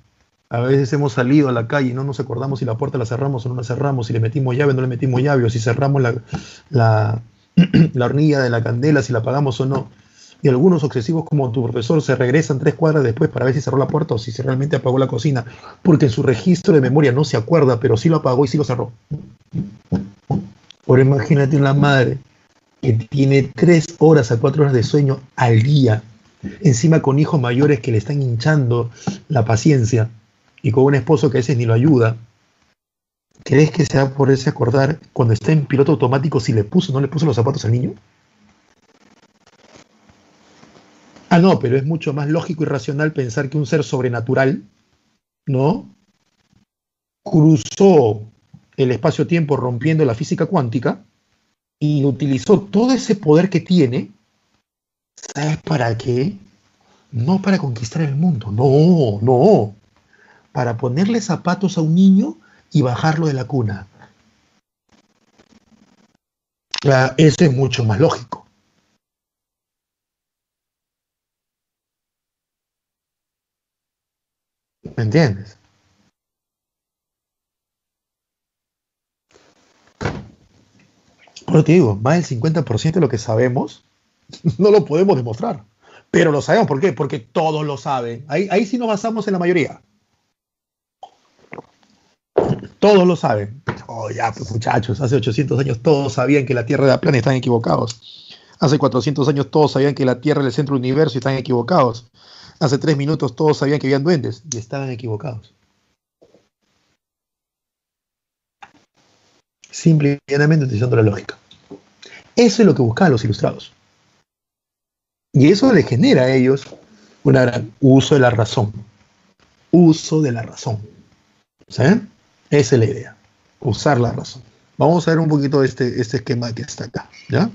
a veces hemos salido a la calle y no nos acordamos si la puerta la cerramos o no la cerramos, si le metimos llave o no le metimos llave, o si cerramos la, la hornilla de la candela, si la apagamos o no. Y algunos obsesivos como tu profesor se regresan 3 cuadras después para ver si cerró la puerta o si realmente apagó la cocina, porque en su registro de memoria no se acuerda, pero sí lo apagó y sí lo cerró. Ahora imagínate una madre que tiene 3 horas a 4 horas de sueño al día, encima con hijos mayores que le están hinchando la paciencia y con un esposo que a veces ni lo ayuda. ¿Crees que se va a poderse acordar cuando está en piloto automático si le puso o no le puso los zapatos al niño? Ah, no, pero es mucho más lógico y racional pensar que un ser sobrenatural, ¿no?, cruzó el espacio-tiempo rompiendo la física cuántica y utilizó todo ese poder que tiene, ¿sabes para qué? No para conquistar el mundo, no, no, para ponerle zapatos a un niño y bajarlo de la cuna. Eso es mucho más lógico. ¿Me entiendes? Pero te digo, más del 50% de lo que sabemos no lo podemos demostrar. Pero lo sabemos, ¿por qué? Porque todos lo saben. Ahí sí nos basamos en la mayoría. Todos lo saben. Oh, ya, pues muchachos, hace 800 años todos sabían que la Tierra era plana y están equivocados. Hace 400 años todos sabían que la Tierra era el centro del universo y están equivocados. Hace 3 minutos todos sabían que habían duendes y estaban equivocados. Simple y llanamente utilizando la lógica. Eso es lo que buscaban los ilustrados. Y eso les genera a ellos un gran uso de la razón. Uso de la razón. ¿Saben? Esa es la idea. Usar la razón. Vamos a ver un poquito este esquema que está acá. ¿Ya?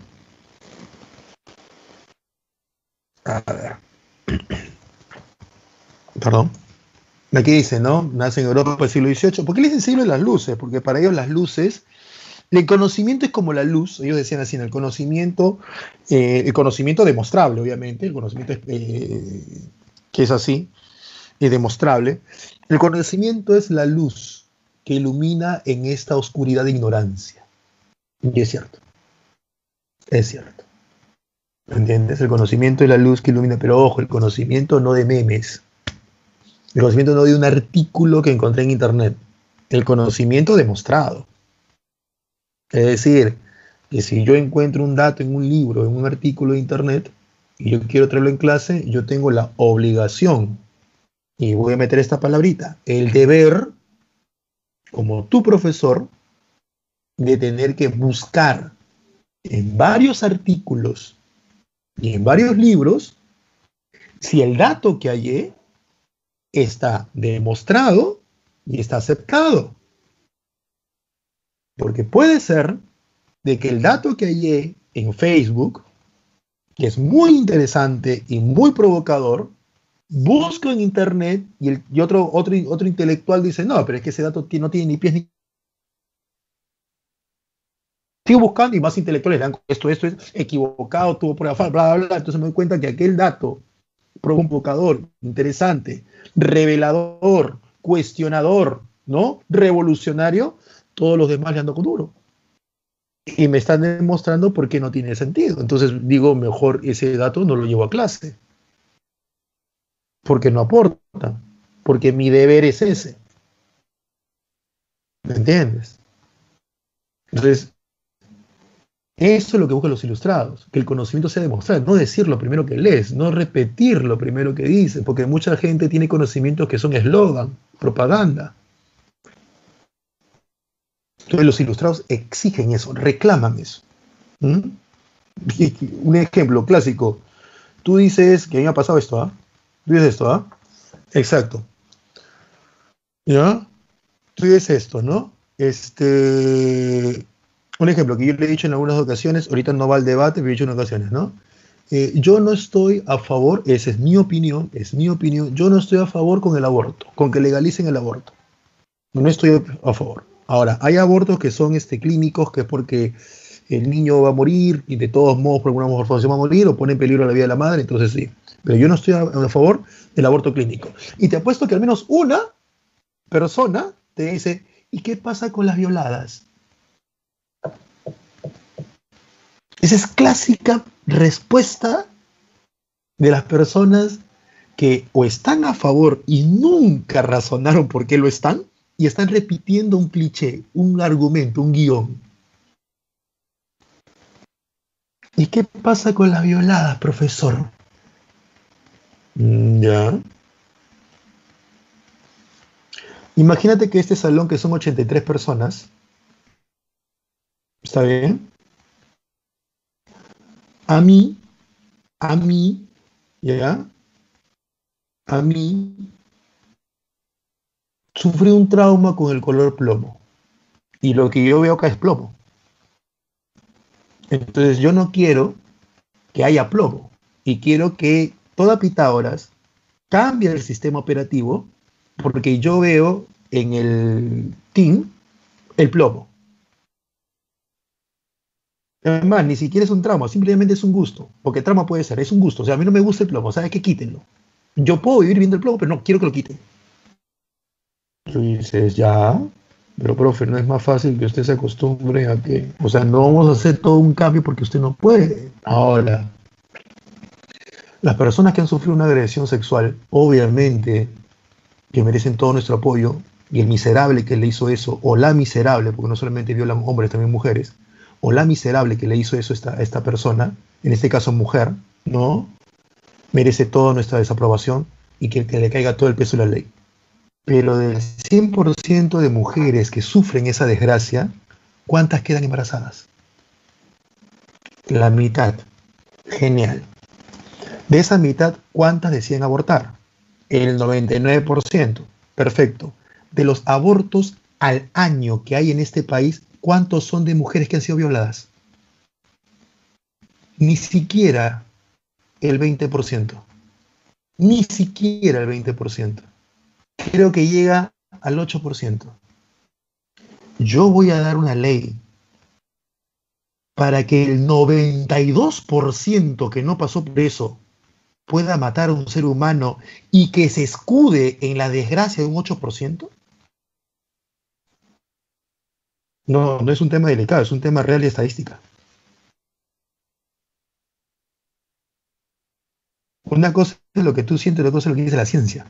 A ver. Perdón. Aquí dice, ¿no? Nace en Europa el siglo XVIII. ¿Por qué le dicen siglo de las luces? Porque para ellos las luces, el conocimiento es como la luz. Ellos decían así, el conocimiento demostrable, obviamente, el conocimiento que es así, es demostrable. El conocimiento es la luz que ilumina en esta oscuridad de ignorancia. Y es cierto. Es cierto. ¿Entiendes? El conocimiento es la luz que ilumina, pero ojo, el conocimiento no de memes. El conocimiento no de un artículo que encontré en internet. El conocimiento demostrado. Es decir, que si yo encuentro un dato en un libro, en un artículo de internet, y yo quiero traerlo en clase, yo tengo la obligación, y voy a meter esta palabrita, el deber, como tu profesor, de tener que buscar en varios artículos y en varios libros si el dato que hallé está demostrado y está aceptado. Porque puede ser de que el dato que hallé en Facebook, que es muy interesante y muy provocador, busco en internet y otro intelectual dice, no, pero es que ese dato no tiene ni pies ni... Sigo buscando y más intelectuales dan esto es equivocado, tuvo prueba falsa, bla, bla, bla. Entonces me doy cuenta que aquel dato provocador, interesante, revelador, cuestionador, ¿no?, revolucionario, todos los demás le ando con duro. Y me están demostrando por qué no tiene sentido. Entonces digo, mejor ese dato no lo llevo a clase. Porque no aporta. Porque mi deber es ese. ¿Me entiendes? Entonces, eso es lo que buscan los ilustrados. Que el conocimiento sea demostrado. No decir lo primero que lees. No repetir lo primero que dices. Porque mucha gente tiene conocimientos que son eslogan, propaganda. Entonces los ilustrados exigen eso, reclaman eso. ¿Mm? Un ejemplo clásico. Tú dices que a mí me ha pasado esto, ¿ah? Tú dices esto, ¿ah? Exacto. ¿Ya? Tú dices esto, ¿no? Un ejemplo que yo le he dicho en algunas ocasiones, ahorita no va al debate, pero he dicho en ocasiones, ¿no? Yo no estoy a favor, esa es mi opinión, yo no estoy a favor con el aborto, con que legalicen el aborto. No estoy a favor. Ahora, hay abortos que son clínicos, que es porque el niño va a morir y de todos modos por alguna malformación va a morir o pone en peligro la vida de la madre, entonces sí. Pero yo no estoy a favor del aborto clínico. Y te apuesto que al menos una persona te dice, ¿y qué pasa con las violadas? Esa es clásica respuesta de las personas que o están a favor y nunca razonaron por qué lo están, y están repitiendo un cliché, un argumento, un guión. ¿Y qué pasa con las violadas, profesor? Ya. Imagínate que este salón, que son 83 personas, ¿está bien? A mí, a mí, ¿ya? A mí sufrí un trauma con el color plomo. Y lo que yo veo acá es plomo. Entonces yo no quiero que haya plomo. Y quiero que toda Pitágoras cambie el sistema operativo porque yo veo en el team el plomo. Además, ni siquiera es un trauma, simplemente es un gusto. Porque trauma puede ser, es un gusto. O sea, a mí no me gusta el plomo, ¿sabes qué? Quítenlo. Yo puedo vivir viendo el plomo, pero no quiero que lo quiten. Tú dices, ya, pero profe, no es más fácil que usted se acostumbre a que, o sea, no vamos a hacer todo un cambio porque usted no puede. Ahora, las personas que han sufrido una agresión sexual, obviamente, que merecen todo nuestro apoyo, y el miserable que le hizo eso, o la miserable, porque no solamente violan hombres, también mujeres, o la miserable que le hizo eso a esta persona, en este caso mujer, ¿no? Merece toda nuestra desaprobación y que le caiga todo el peso de la ley. Pero del 100% de mujeres que sufren esa desgracia, ¿cuántas quedan embarazadas? La mitad. Genial. De esa mitad, ¿cuántas deciden abortar? El 99%. Perfecto. De los abortos al año que hay en este país, ¿cuántos son de mujeres que han sido violadas? Ni siquiera el 20%. Ni siquiera el 20%. Creo que llega al 8%. Yo voy a dar una ley para que el 92% que no pasó por eso pueda matar a un ser humano y que se escude en la desgracia de un 8%. No, no es un tema delicado, es un tema real y estadística. Una cosa es lo que tú sientes, otra cosa es lo que dice la ciencia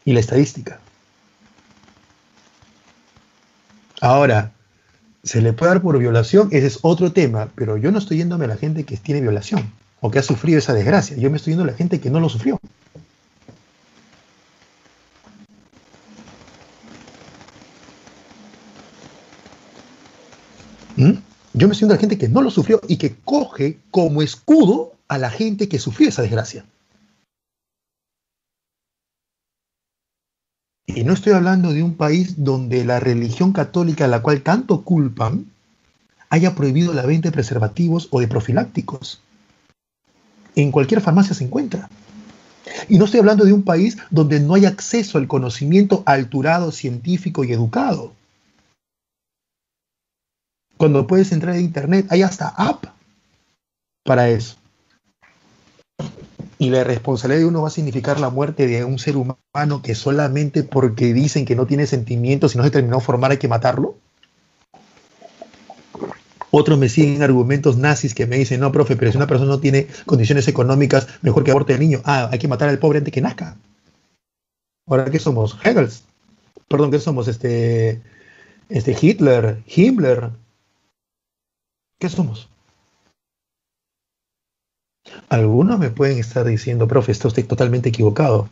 y la estadística. Ahora, ¿se le puede dar por violación? Ese es otro tema, pero yo no estoy yéndome a la gente que tiene violación o que ha sufrido esa desgracia. Yo me estoy yendo a la gente que no lo sufrió. ¿Mm? Yo me estoy yendo a la gente que no lo sufrió y que coge como escudo a la gente que sufrió esa desgracia. Y no estoy hablando de un país donde la religión católica, a la cual tanto culpan, haya prohibido la venta de preservativos o de profilácticos. En cualquier farmacia se encuentra. Y no estoy hablando de un país donde no hay acceso al conocimiento alturado, científico y educado. Cuando puedes entrar a internet, hay hasta app para eso. Y la responsabilidad de uno va a significar la muerte de un ser humano que solamente porque dicen que no tiene sentimientos y no se terminó de formar hay que matarlo. Otros me siguen argumentos nazis que me dicen, no, profe, pero si una persona no tiene condiciones económicas, mejor que aborte al niño. Ah, hay que matar al pobre antes que nazca. Ahora, ¿qué somos? Hegels. Perdón, ¿qué somos? Hitler, Himmler. ¿Qué somos? Algunos me pueden estar diciendo, profe, está usted totalmente equivocado.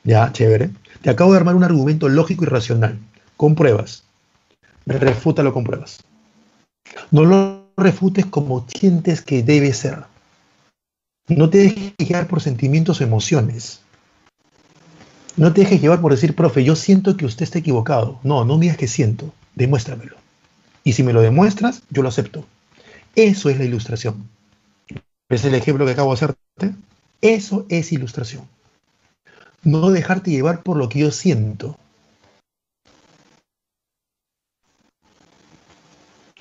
Ya, chévere. Te acabo de armar un argumento lógico y racional, con pruebas. Refútalo con pruebas. No lo refutes como sientes que debe ser. No te dejes guiar por sentimientos o emociones. No te dejes llevar por decir, profe, yo siento que usted está equivocado. No, no me digas que siento. Demuéstramelo. Y si me lo demuestras, yo lo acepto. Eso es la ilustración. ¿Ves el ejemplo que acabo de hacerte? Eso es ilustración. No dejarte llevar por lo que yo siento.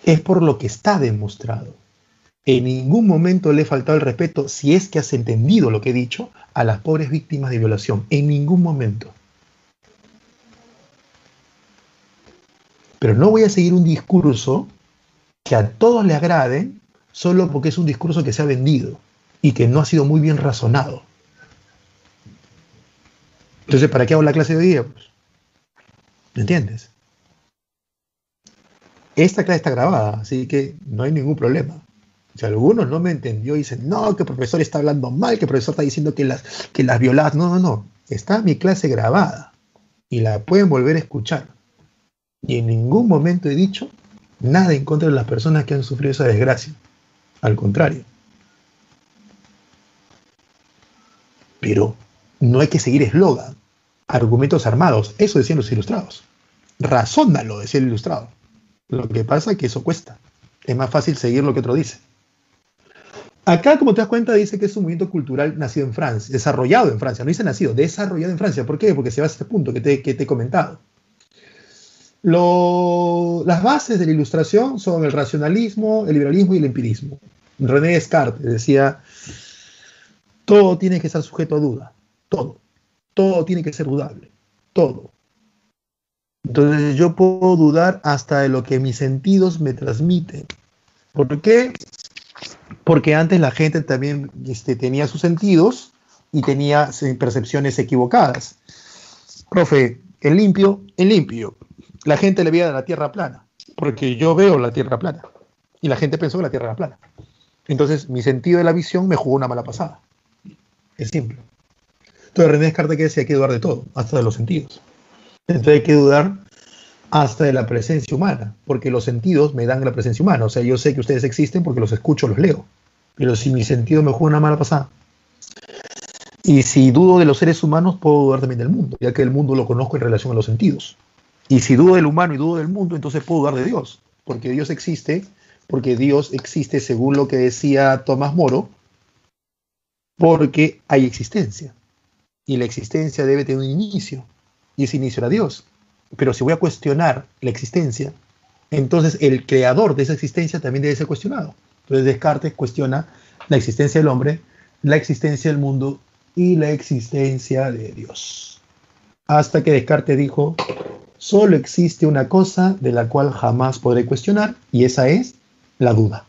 es por lo que está demostrado. En ningún momento le he faltado el respeto, si es que has entendido lo que he dicho, a las pobres víctimas de violación. En ningún momento. Pero no voy a seguir un discurso que a todos le agrade solo porque es un discurso que se ha vendido y que no ha sido muy bien razonado. Entonces, ¿para qué hago la clase de hoy día? Pues, ¿me entiendes? Esta clase está grabada, así que no hay ningún problema. Si alguno no me entendió y dicen, no, que el profesor está hablando mal, que el profesor está diciendo que las violadas. No, no, no. Está mi clase grabada y la pueden volver a escuchar. Y en ningún momento he dicho nada en contra de las personas que han sufrido esa desgracia. Al contrario. Pero no hay que seguir eslogan, argumentos armados. Eso decían los ilustrados. Razónalo, decía el ilustrado. Lo que pasa es que eso cuesta. Es más fácil seguir lo que otro dice. Acá, como te das cuenta, dice que es un movimiento cultural nacido en Francia, desarrollado en Francia. No dice nacido, desarrollado en Francia. ¿Por qué? Porque se va a este punto que te he comentado. Las bases de la ilustración son el racionalismo, el liberalismo y el empirismo. René Descartes decía, todo tiene que estar sujeto a duda. Todo. Todo tiene que ser dudable. Todo. Entonces yo puedo dudar hasta de lo que mis sentidos me transmiten. ¿Por qué? Porque antes la gente también tenía sus sentidos y tenía percepciones equivocadas. Profe, el limpio. La gente le veía la tierra plana, porque yo veo la tierra plana. Y la gente pensó que la tierra era plana. Entonces mi sentido de la visión me jugó una mala pasada. Es simple. Entonces René Descartes decía que hay que dudar de todo, hasta de los sentidos. Entonces hay que dudar hasta de la presencia humana, porque los sentidos me dan la presencia humana. O sea, yo sé que ustedes existen porque los escucho, los leo. Pero si mi sentido me juega una mala pasada. Y si dudo de los seres humanos, puedo dudar también del mundo, ya que el mundo lo conozco en relación a los sentidos. Y si dudo del humano y dudo del mundo, entonces puedo dudar de Dios, porque Dios existe según lo que decía Tomás Moro, porque hay existencia. Y la existencia debe tener un inicio, y ese inicio era Dios. Pero si voy a cuestionar la existencia, entonces el creador de esa existencia también debe ser cuestionado. Entonces Descartes cuestiona la existencia del hombre, la existencia del mundo y la existencia de Dios. Hasta que Descartes dijo, solo existe una cosa de la cual jamás podré cuestionar, y esa es la duda.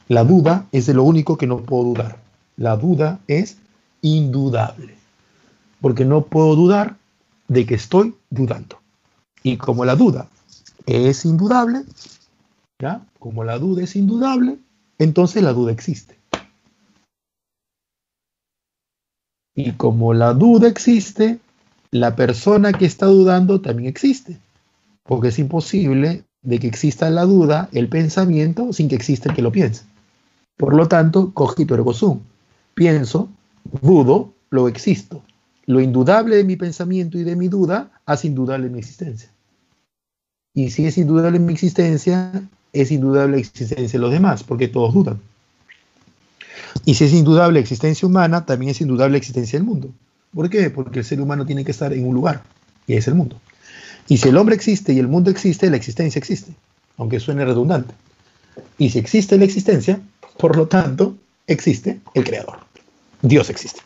La duda es de lo único que no puedo dudar. La duda es indudable, porque no puedo dudar de que estoy dudando. Y como la duda es indudable, ¿ya? Como la duda es indudable, entonces la duda existe. Y como la duda existe, la persona que está dudando también existe. Porque es imposible de que exista la duda, el pensamiento, sin que exista el que lo piense. Por lo tanto, cogito ergo sum. Pienso, dudo, luego existo. Lo indudable de mi pensamiento y de mi duda hace indudable mi existencia. Y si es indudable mi existencia, es indudable la existencia de los demás, porque todos dudan. Y si es indudable la existencia humana, también es indudable la existencia del mundo. ¿Por qué? Porque el ser humano tiene que estar en un lugar, y es el mundo. Y si el hombre existe y el mundo existe, la existencia existe, aunque suene redundante. Y si existe la existencia, por lo tanto, existe el creador. Dios existe.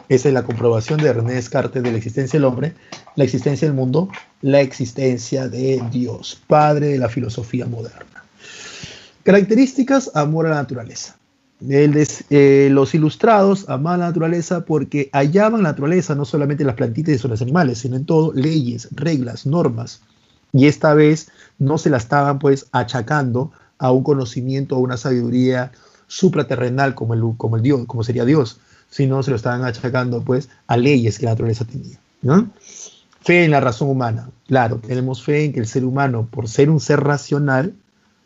Esa es la comprobación de René Descartes de la existencia del hombre, la existencia del mundo, la existencia de Dios, padre de la filosofía moderna. Características, amor a la naturaleza. Los ilustrados amaban la naturaleza porque hallaban la naturaleza no solamente en las plantitas y en los animales, sino en todo, leyes, reglas, normas. Y esta vez no se la estaban pues achacando a un conocimiento, a una sabiduría supraterrenal como el Dios, como sería Dios, sino se lo estaban achacando pues a leyes que la naturaleza tenía, ¿no? Fe en la razón humana. Claro, tenemos fe en que el ser humano, por ser un ser racional,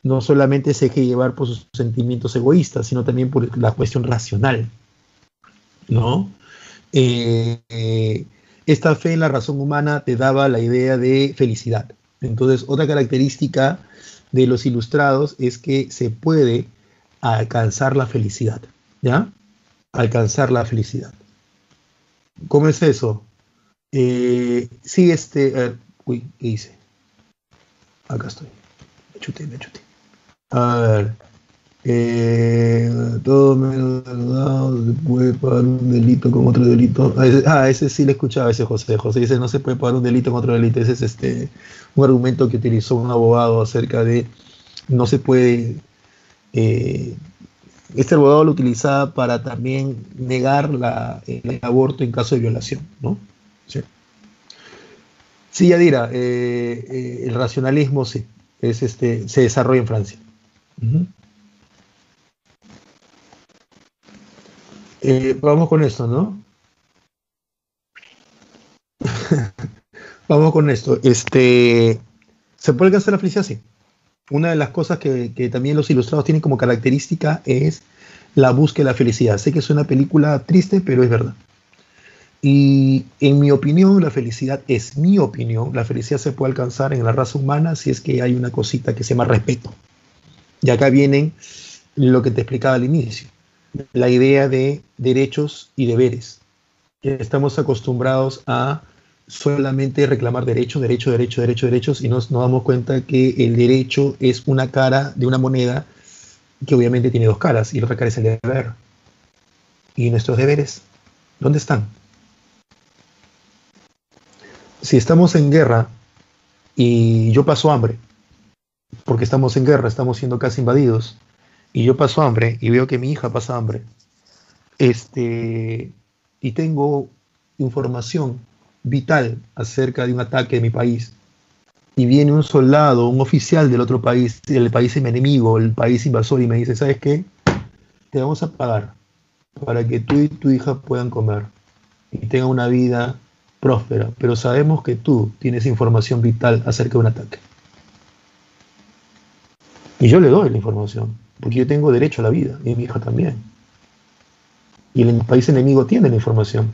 no solamente se deje llevar por sus sentimientos egoístas, sino también por la cuestión racional, ¿no? Esta fe en la razón humana te daba la idea de felicidad. Entonces, otra característica de los ilustrados es que se puede alcanzar la felicidad, ¿ya? Alcanzar la felicidad. ¿Cómo es eso? Sí, uy, ¿qué hice? Acá estoy. Me chuté. A ver. Todo menos delgado, se puede pagar un delito con otro delito. Ese sí le escuchaba, ese José. José dice, no se puede pagar un delito con otro delito. Ese es un argumento que utilizó un abogado acerca de no se puede. eh, este abogado lo utilizaba para también negar el aborto en caso de violación, ¿no? Sí, sí, Yadira, el racionalismo sí, se desarrolla en Francia. Ujú. Vamos con esto, ¿no? Vamos con esto. ¿Se puede alcanzar la felicidad? Sí. Una de las cosas que también los ilustrados tienen como característica es la búsqueda de la felicidad. Sé que es una película triste, pero es verdad. Y en mi opinión, la felicidad es mi opinión. La felicidad se puede alcanzar en la raza humana si es que hay una cosita que se llama respeto. Y acá vienen lo que te explicaba al inicio, la idea de derechos y deberes. Estamos acostumbrados a solamente reclamar derechos, y nos damos cuenta que el derecho es una cara de una moneda que obviamente tiene dos caras, y la otra cara es el deber. ¿Y nuestros deberes? ¿Dónde están? Si estamos en guerra y yo paso hambre, porque estamos en guerra, estamos siendo casi invadidos, y yo paso hambre y veo que mi hija pasa hambre, y tengo información vital acerca de un ataque de mi país, y viene un soldado, un oficial del otro país, el país enemigo, el país invasor, y me dice, ¿sabes qué? Te vamos a pagar para que tú y tu hija puedan comer y tengan una vida próspera, pero sabemos que tú tienes información vital acerca de un ataque. Y yo le doy la información, porque yo tengo derecho a la vida, y mi hija también. Y el país enemigo tiene la información,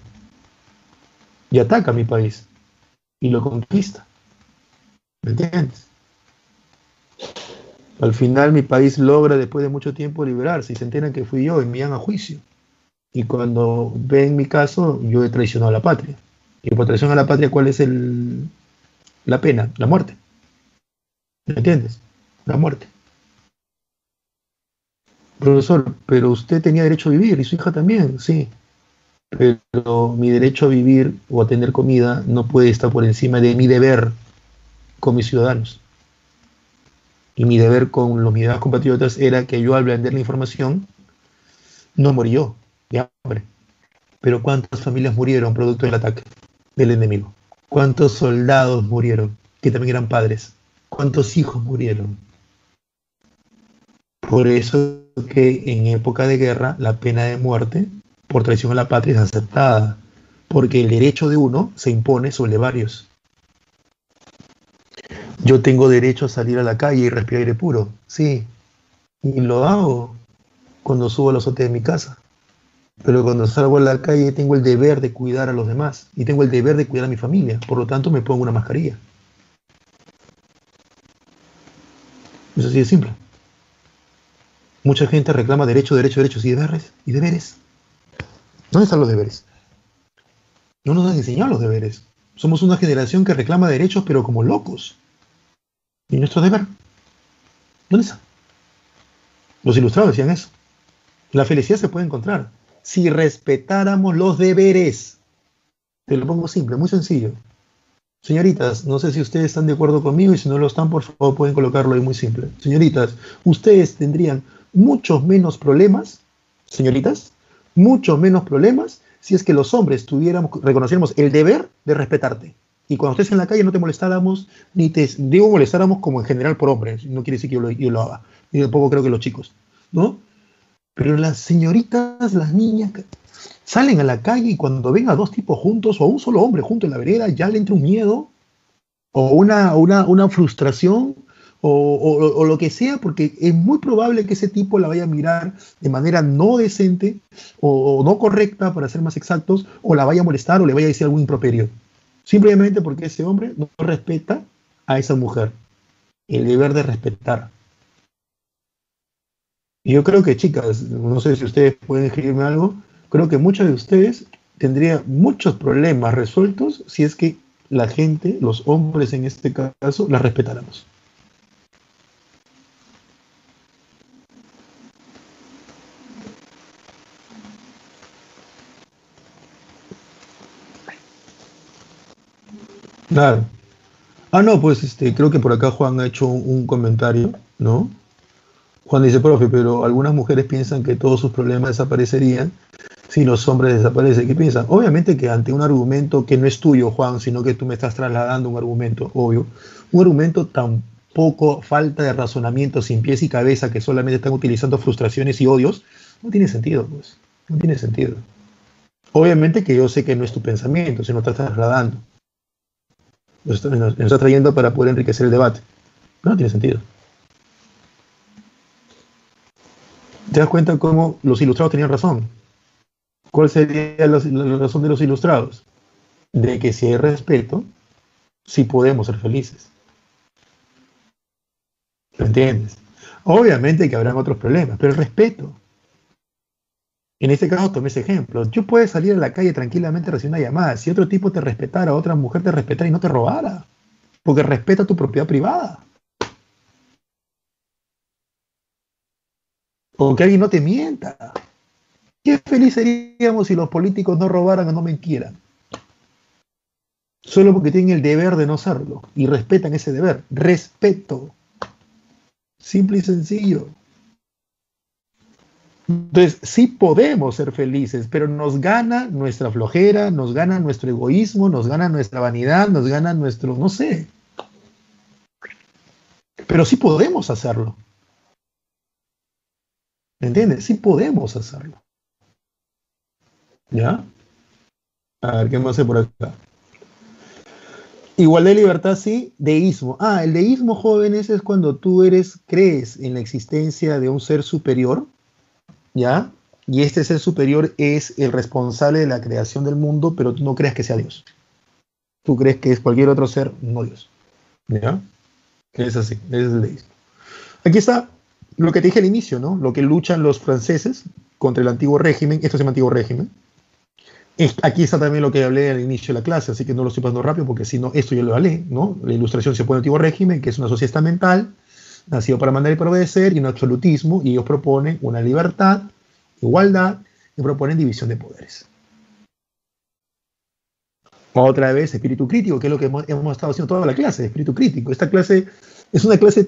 y ataca a mi país, y lo conquista. ¿Me entiendes? Al final mi país logra después de mucho tiempo liberarse y se enteran que fui yo y me llevan a juicio. Y cuando ven mi caso, yo he traicionado a la patria. Y por traición a la patria, ¿cuál es la pena? La muerte. ¿Me entiendes? La muerte. Profesor, pero usted tenía derecho a vivir y su hija también, sí. Pero mi derecho a vivir o a tener comida no puede estar por encima de mi deber con mis ciudadanos. Y mi deber con los mis demás compatriotas era que yo al vender la información no morí yo de hambre. Pero ¿cuántas familias murieron producto del ataque del enemigo? ¿Cuántos soldados murieron que también eran padres? ¿Cuántos hijos murieron? Por eso que en época de guerra la pena de muerte por traición a la patria es aceptada, porque el derecho de uno se impone sobre varios. Yo tengo derecho a salir a la calle y respirar aire puro, sí, y lo hago cuando subo a la azotea de mi casa. Pero cuando salgo a la calle tengo el deber de cuidar a los demás y tengo el deber de cuidar a mi familia. Por lo tanto, me pongo una mascarilla. Es así de simple. Mucha gente reclama derechos y deberes. ¿Y deberes? ¿Dónde están los deberes? No nos han enseñado los deberes. Somos una generación que reclama derechos, pero como locos. ¿Y nuestro deber? ¿Dónde está? Los ilustrados decían eso. La felicidad se puede encontrar si respetáramos los deberes. Te lo pongo simple, muy sencillo. Señoritas, no sé si ustedes están de acuerdo conmigo y si no lo están, por favor, pueden colocarlo ahí muy simple. Señoritas, ustedes tendrían muchos menos problemas, señoritas, muchos menos problemas si es que los hombres reconociéramos el deber de respetarte. Y cuando estés en la calle no te molestáramos, ni te digo molestáramos como en general por hombres, no quiere decir que yo lo haga, ni tampoco creo que los chicos, ¿no? Pero las señoritas, las niñas, salen a la calle y cuando ven a dos tipos juntos o a un solo hombre junto en la vereda, ya le entra un miedo o una frustración o lo que sea, porque es muy probable que ese tipo la vaya a mirar de manera no decente o no correcta, para ser más exactos, o la vaya a molestar o le vaya a decir algún improperio. Simplemente porque ese hombre no respeta a esa mujer. El deber de respetar. Y yo creo que, chicas, no sé si ustedes pueden escribirme algo, creo que muchos de ustedes tendrían muchos problemas resueltos si es que la gente, los hombres en este caso, las respetáramos. Claro. Ah, no, pues creo que por acá Juan ha hecho un comentario, ¿no? Juan dice, profe, pero algunas mujeres piensan que todos sus problemas desaparecerían si los hombres desaparecen. ¿Qué piensan? Obviamente que ante un argumento que no es tuyo, Juan, sino que tú me estás trasladando un argumento, obvio, un argumento tan poco falta de razonamiento, sin pies y cabeza, que solamente están utilizando frustraciones y odios, no tiene sentido, pues. No tiene sentido. Obviamente que yo sé que no es tu pensamiento, sino estás trasladando. Nos está trayendo para poder enriquecer el debate. No tiene sentido. ¿Te das cuenta cómo los ilustrados tenían razón? ¿Cuál sería la razón de los ilustrados? De que si hay respeto, sí podemos ser felices. ¿Lo entiendes? Obviamente que habrán otros problemas, pero el respeto. En este caso tomé ese ejemplo. Yo puedo salir a la calle tranquilamente a recibir una llamada. Si otro tipo te respetara, otra mujer te respetara y no te robara. Porque respeta tu propiedad privada. O que alguien no te mienta. Qué feliz seríamos si los políticos no robaran o no mintieran. Solo porque tienen el deber de no hacerlo. Y respetan ese deber. Respeto. Simple y sencillo. Entonces, sí podemos ser felices, pero nos gana nuestra flojera, nos gana nuestro egoísmo, nos gana nuestra vanidad, nos gana nuestro, no sé. Pero sí podemos hacerlo. ¿Me entiendes? Sí podemos hacerlo. ¿Ya? A ver, ¿qué más hay por acá? Igualdad de libertad, sí. Deísmo. Ah, el deísmo, jóvenes, es cuando tú crees en la existencia de un ser superior, ¿ya? Y este ser superior es el responsable de la creación del mundo, pero tú no crees que sea Dios. Tú crees que es cualquier otro ser, no Dios. ¿Ya? Es así, es el deísmo. Aquí está lo que te dije al inicio, ¿no? Lo que luchan los franceses contra el antiguo régimen. Esto se llama antiguo régimen. Aquí está también lo que hablé al inicio de la clase, así que no lo estoy pasando rápido porque si no, esto yo lo hablé, ¿no? La ilustración se pone al antiguo régimen, que es una sociedad estamental, nacido para mandar y obedecer, y un absolutismo, y ellos proponen una libertad, igualdad, y proponen división de poderes. Otra vez, espíritu crítico, que es lo que hemos estado haciendo toda la clase, espíritu crítico. Esta clase es una clase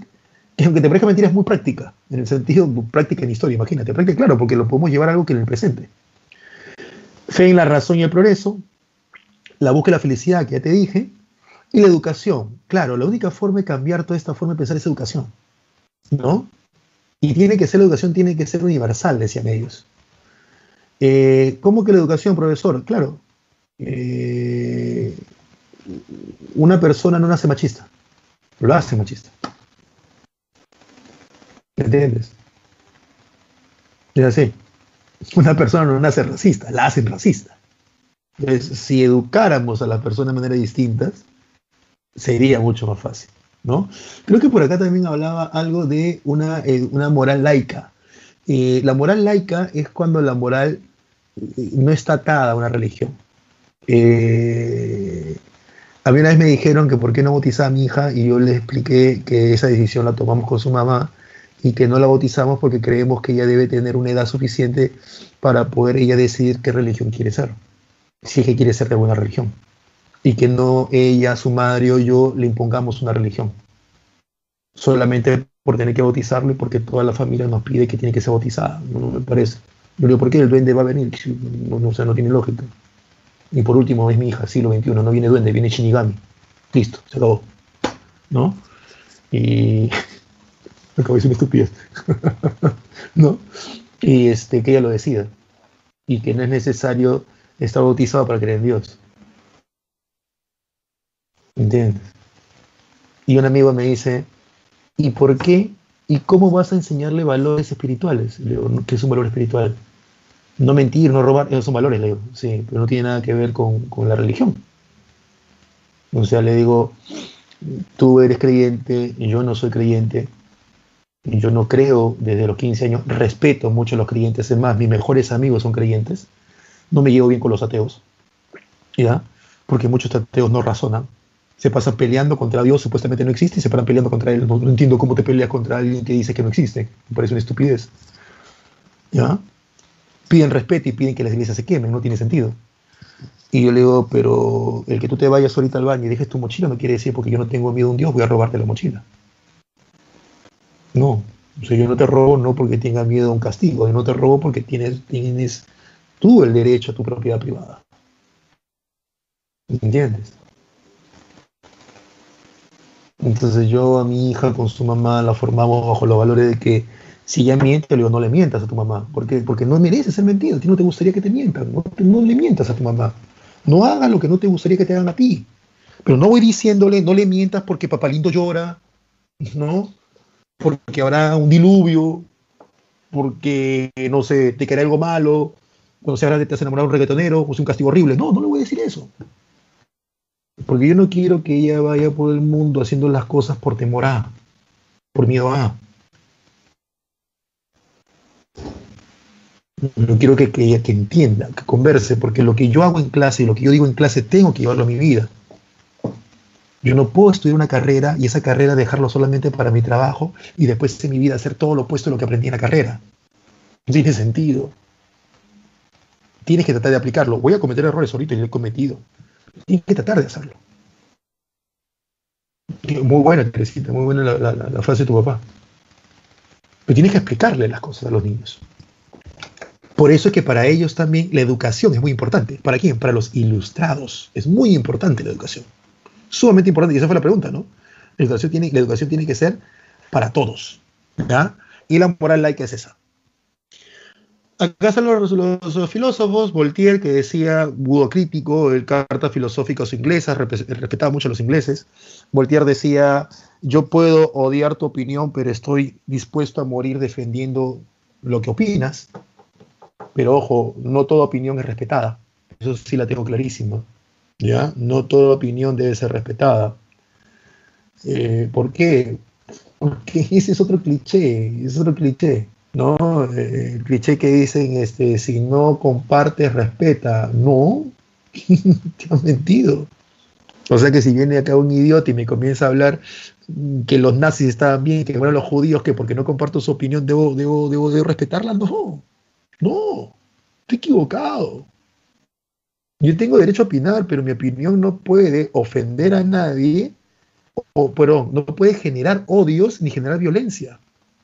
que, aunque te parezca mentira, es muy práctica, en el sentido práctica en historia, imagínate. Práctica, claro, porque lo podemos llevar a algo que en el presente. Fe en la razón y el progreso, la búsqueda de la felicidad, que ya te dije, y la educación. Claro, la única forma de cambiar toda esta forma de pensar es educación, ¿no? Y tiene que ser, la educación tiene que ser universal, decían ellos. ¿Cómo que la educación, profesor? Claro, una persona no nace machista, lo hace machista. ¿Me entiendes? Es así. Una persona no nace racista, la hacen racista. Entonces, si educáramos a las personas de manera distintas, sería mucho más fácil, ¿no? Creo que por acá también hablaba algo de una moral laica. La moral laica es cuando la moral no está atada a una religión. A mí una vez me dijeron que por qué no bautizaba a mi hija y yo le expliqué que esa decisión la tomamos con su mamá y que no la bautizamos porque creemos que ella debe tener una edad suficiente para poder ella decidir qué religión quiere ser, si es que quiere ser de alguna religión, y que no ella, su madre o yo le impongamos una religión solamente por tener que bautizarlo y porque toda la familia nos pide que tiene que ser bautizada. No, no me parece. Yo digo, ¿por qué el duende va a venir? No, no, o sea, no tiene lógica. Y por último, es mi hija, siglo XXI, no viene duende, viene Shinigami. Listo, se acabó. ¿No? Y acabo de decir una estupidez. ¿No? Y que ella lo decida. Y que no es necesario estar bautizado para creer en Dios. ¿Entiendes? Y un amigo me dice, ¿y por qué? ¿Y cómo vas a enseñarle valores espirituales? Le digo, ¿qué es un valor espiritual? No mentir, no robar, esos son valores, le digo, sí, pero no tiene nada que ver con la religión. O sea, le digo, tú eres creyente, yo no soy creyente, yo no creo desde los 15 años, respeto mucho a los creyentes, es más, mis mejores amigos son creyentes, no me llevo bien con los ateos, ¿ya? Porque muchos ateos no razonan, se pasan peleando contra Dios, supuestamente no existe, y se paran peleando contra Él. No, no entiendo cómo te peleas contra alguien que dice que no existe, me parece una estupidez, ¿ya? Piden respeto y piden que las iglesias se quemen, no tiene sentido. Y yo le digo, pero el que tú te vayas ahorita al baño y dejes tu mochila no quiere decir porque yo no tengo miedo a un Dios, voy a robarte la mochila. No, o sea, yo no te robo no porque tenga miedo a un castigo, yo no te robo porque tienes tú el derecho a tu propiedad privada. ¿Entiendes? Entonces yo a mi hija con su mamá la formamos bajo los valores de que si ella miente, le digo, no le mientas a tu mamá. ¿Por qué? Porque no merece ser mentido. A ti no te gustaría que te mientan. No le mientas a tu mamá. No hagas lo que no te gustaría que te hagan a ti. Pero no voy diciéndole, no le mientas porque papá lindo llora, ¿no? Porque habrá un diluvio, porque, no sé, te caerá algo malo, cuando seas grande te has enamorado de un reggaetonero, o sea, un castigo horrible. No, no le voy a decir eso. Porque yo no quiero que ella vaya por el mundo haciendo las cosas por temor a, por miedo a. No quiero que ella que entienda, que converse, porque lo que yo hago en clase y lo que yo digo en clase tengo que llevarlo a mi vida. Yo no puedo estudiar una carrera y esa carrera dejarlo solamente para mi trabajo y después en mi vida hacer todo lo opuesto a lo que aprendí en la carrera. No tiene sentido. Tienes que tratar de aplicarlo. Voy a cometer errores ahorita y lo he cometido. Tienes que tratar de hacerlo. Muy buena, Teresita, muy buena la frase de tu papá. Pero tienes que explicarle las cosas a los niños. Por eso es que para ellos también la educación es muy importante. ¿Para quién? Para los ilustrados. Es muy importante la educación. Sumamente importante. Y esa fue la pregunta, ¿no? La educación tiene que ser para todos. ¿Ya? Y la moral laica es esa. Acá están los filósofos, Voltaire, que decía, budo crítico, el cartas filosóficas inglesas, respetaba mucho a los ingleses. Voltaire decía, yo puedo odiar tu opinión, pero estoy dispuesto a morir defendiendo lo que opinas. Pero ojo, no toda opinión es respetada. Eso sí la tengo clarísima. ¿Ya? No toda opinión debe ser respetada. ¿Por qué? Porque ese es otro cliché, ¿no? El cliché que dicen, si no compartes, respeta. No, te han mentido. O sea que si viene acá un idiota y me comienza a hablar que los nazis estaban bien, que bueno los judíos, que porque no comparto su opinión debo respetarla, no, estoy equivocado. Yo tengo derecho a opinar, pero mi opinión no puede ofender a nadie, perdón, no puede generar odios ni generar violencia.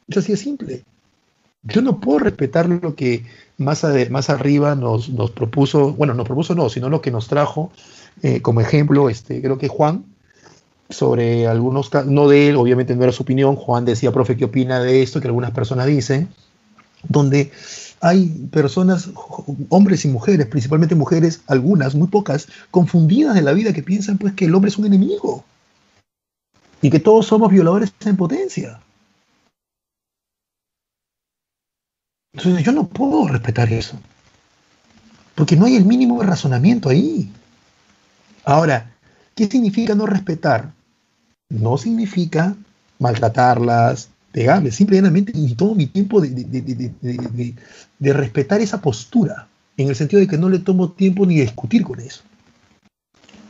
Es así de simple. Yo no puedo respetar lo que más arriba nos propuso, bueno, nos propuso no, sino lo que nos trajo como ejemplo, creo que Juan, sobre algunos casos, no de él, obviamente no era su opinión, Juan decía, profe, ¿qué opina de esto? Que algunas personas dicen, donde hay personas, hombres y mujeres, principalmente mujeres, algunas, muy pocas, confundidas de la vida, que piensan pues que el hombre es un enemigo y que todos somos violadores en potencia. Entonces yo no puedo respetar eso, porque no hay el mínimo de razonamiento ahí. Ahora, ¿qué significa no respetar? No significa maltratarlas, pegarles, simplemente en todo mi tiempo de respetar esa postura, en el sentido de que no le tomo tiempo ni de discutir con eso,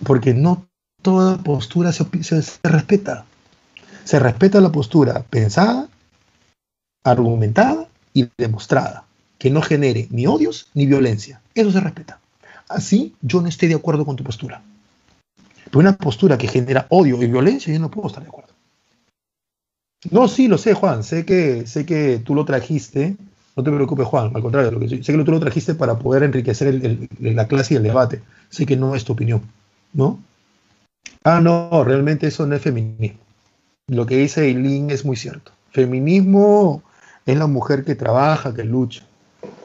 porque no toda postura se respeta. Se respeta la postura pensada, argumentada y demostrada, que no genere ni odios ni violencia. Eso se respeta. Así yo no esté de acuerdo con tu postura. Pero una postura que genera odio y violencia, yo no puedo estar de acuerdo. No, sí, lo sé, Juan. Sé que tú lo trajiste. No te preocupes, Juan. Al contrario, sé que tú lo trajiste para poder enriquecer la clase y el debate. Sé que no es tu opinión, ¿no? Ah, no, realmente eso no es feminismo. Lo que dice Eileen es muy cierto. Feminismo es la mujer que trabaja, que lucha,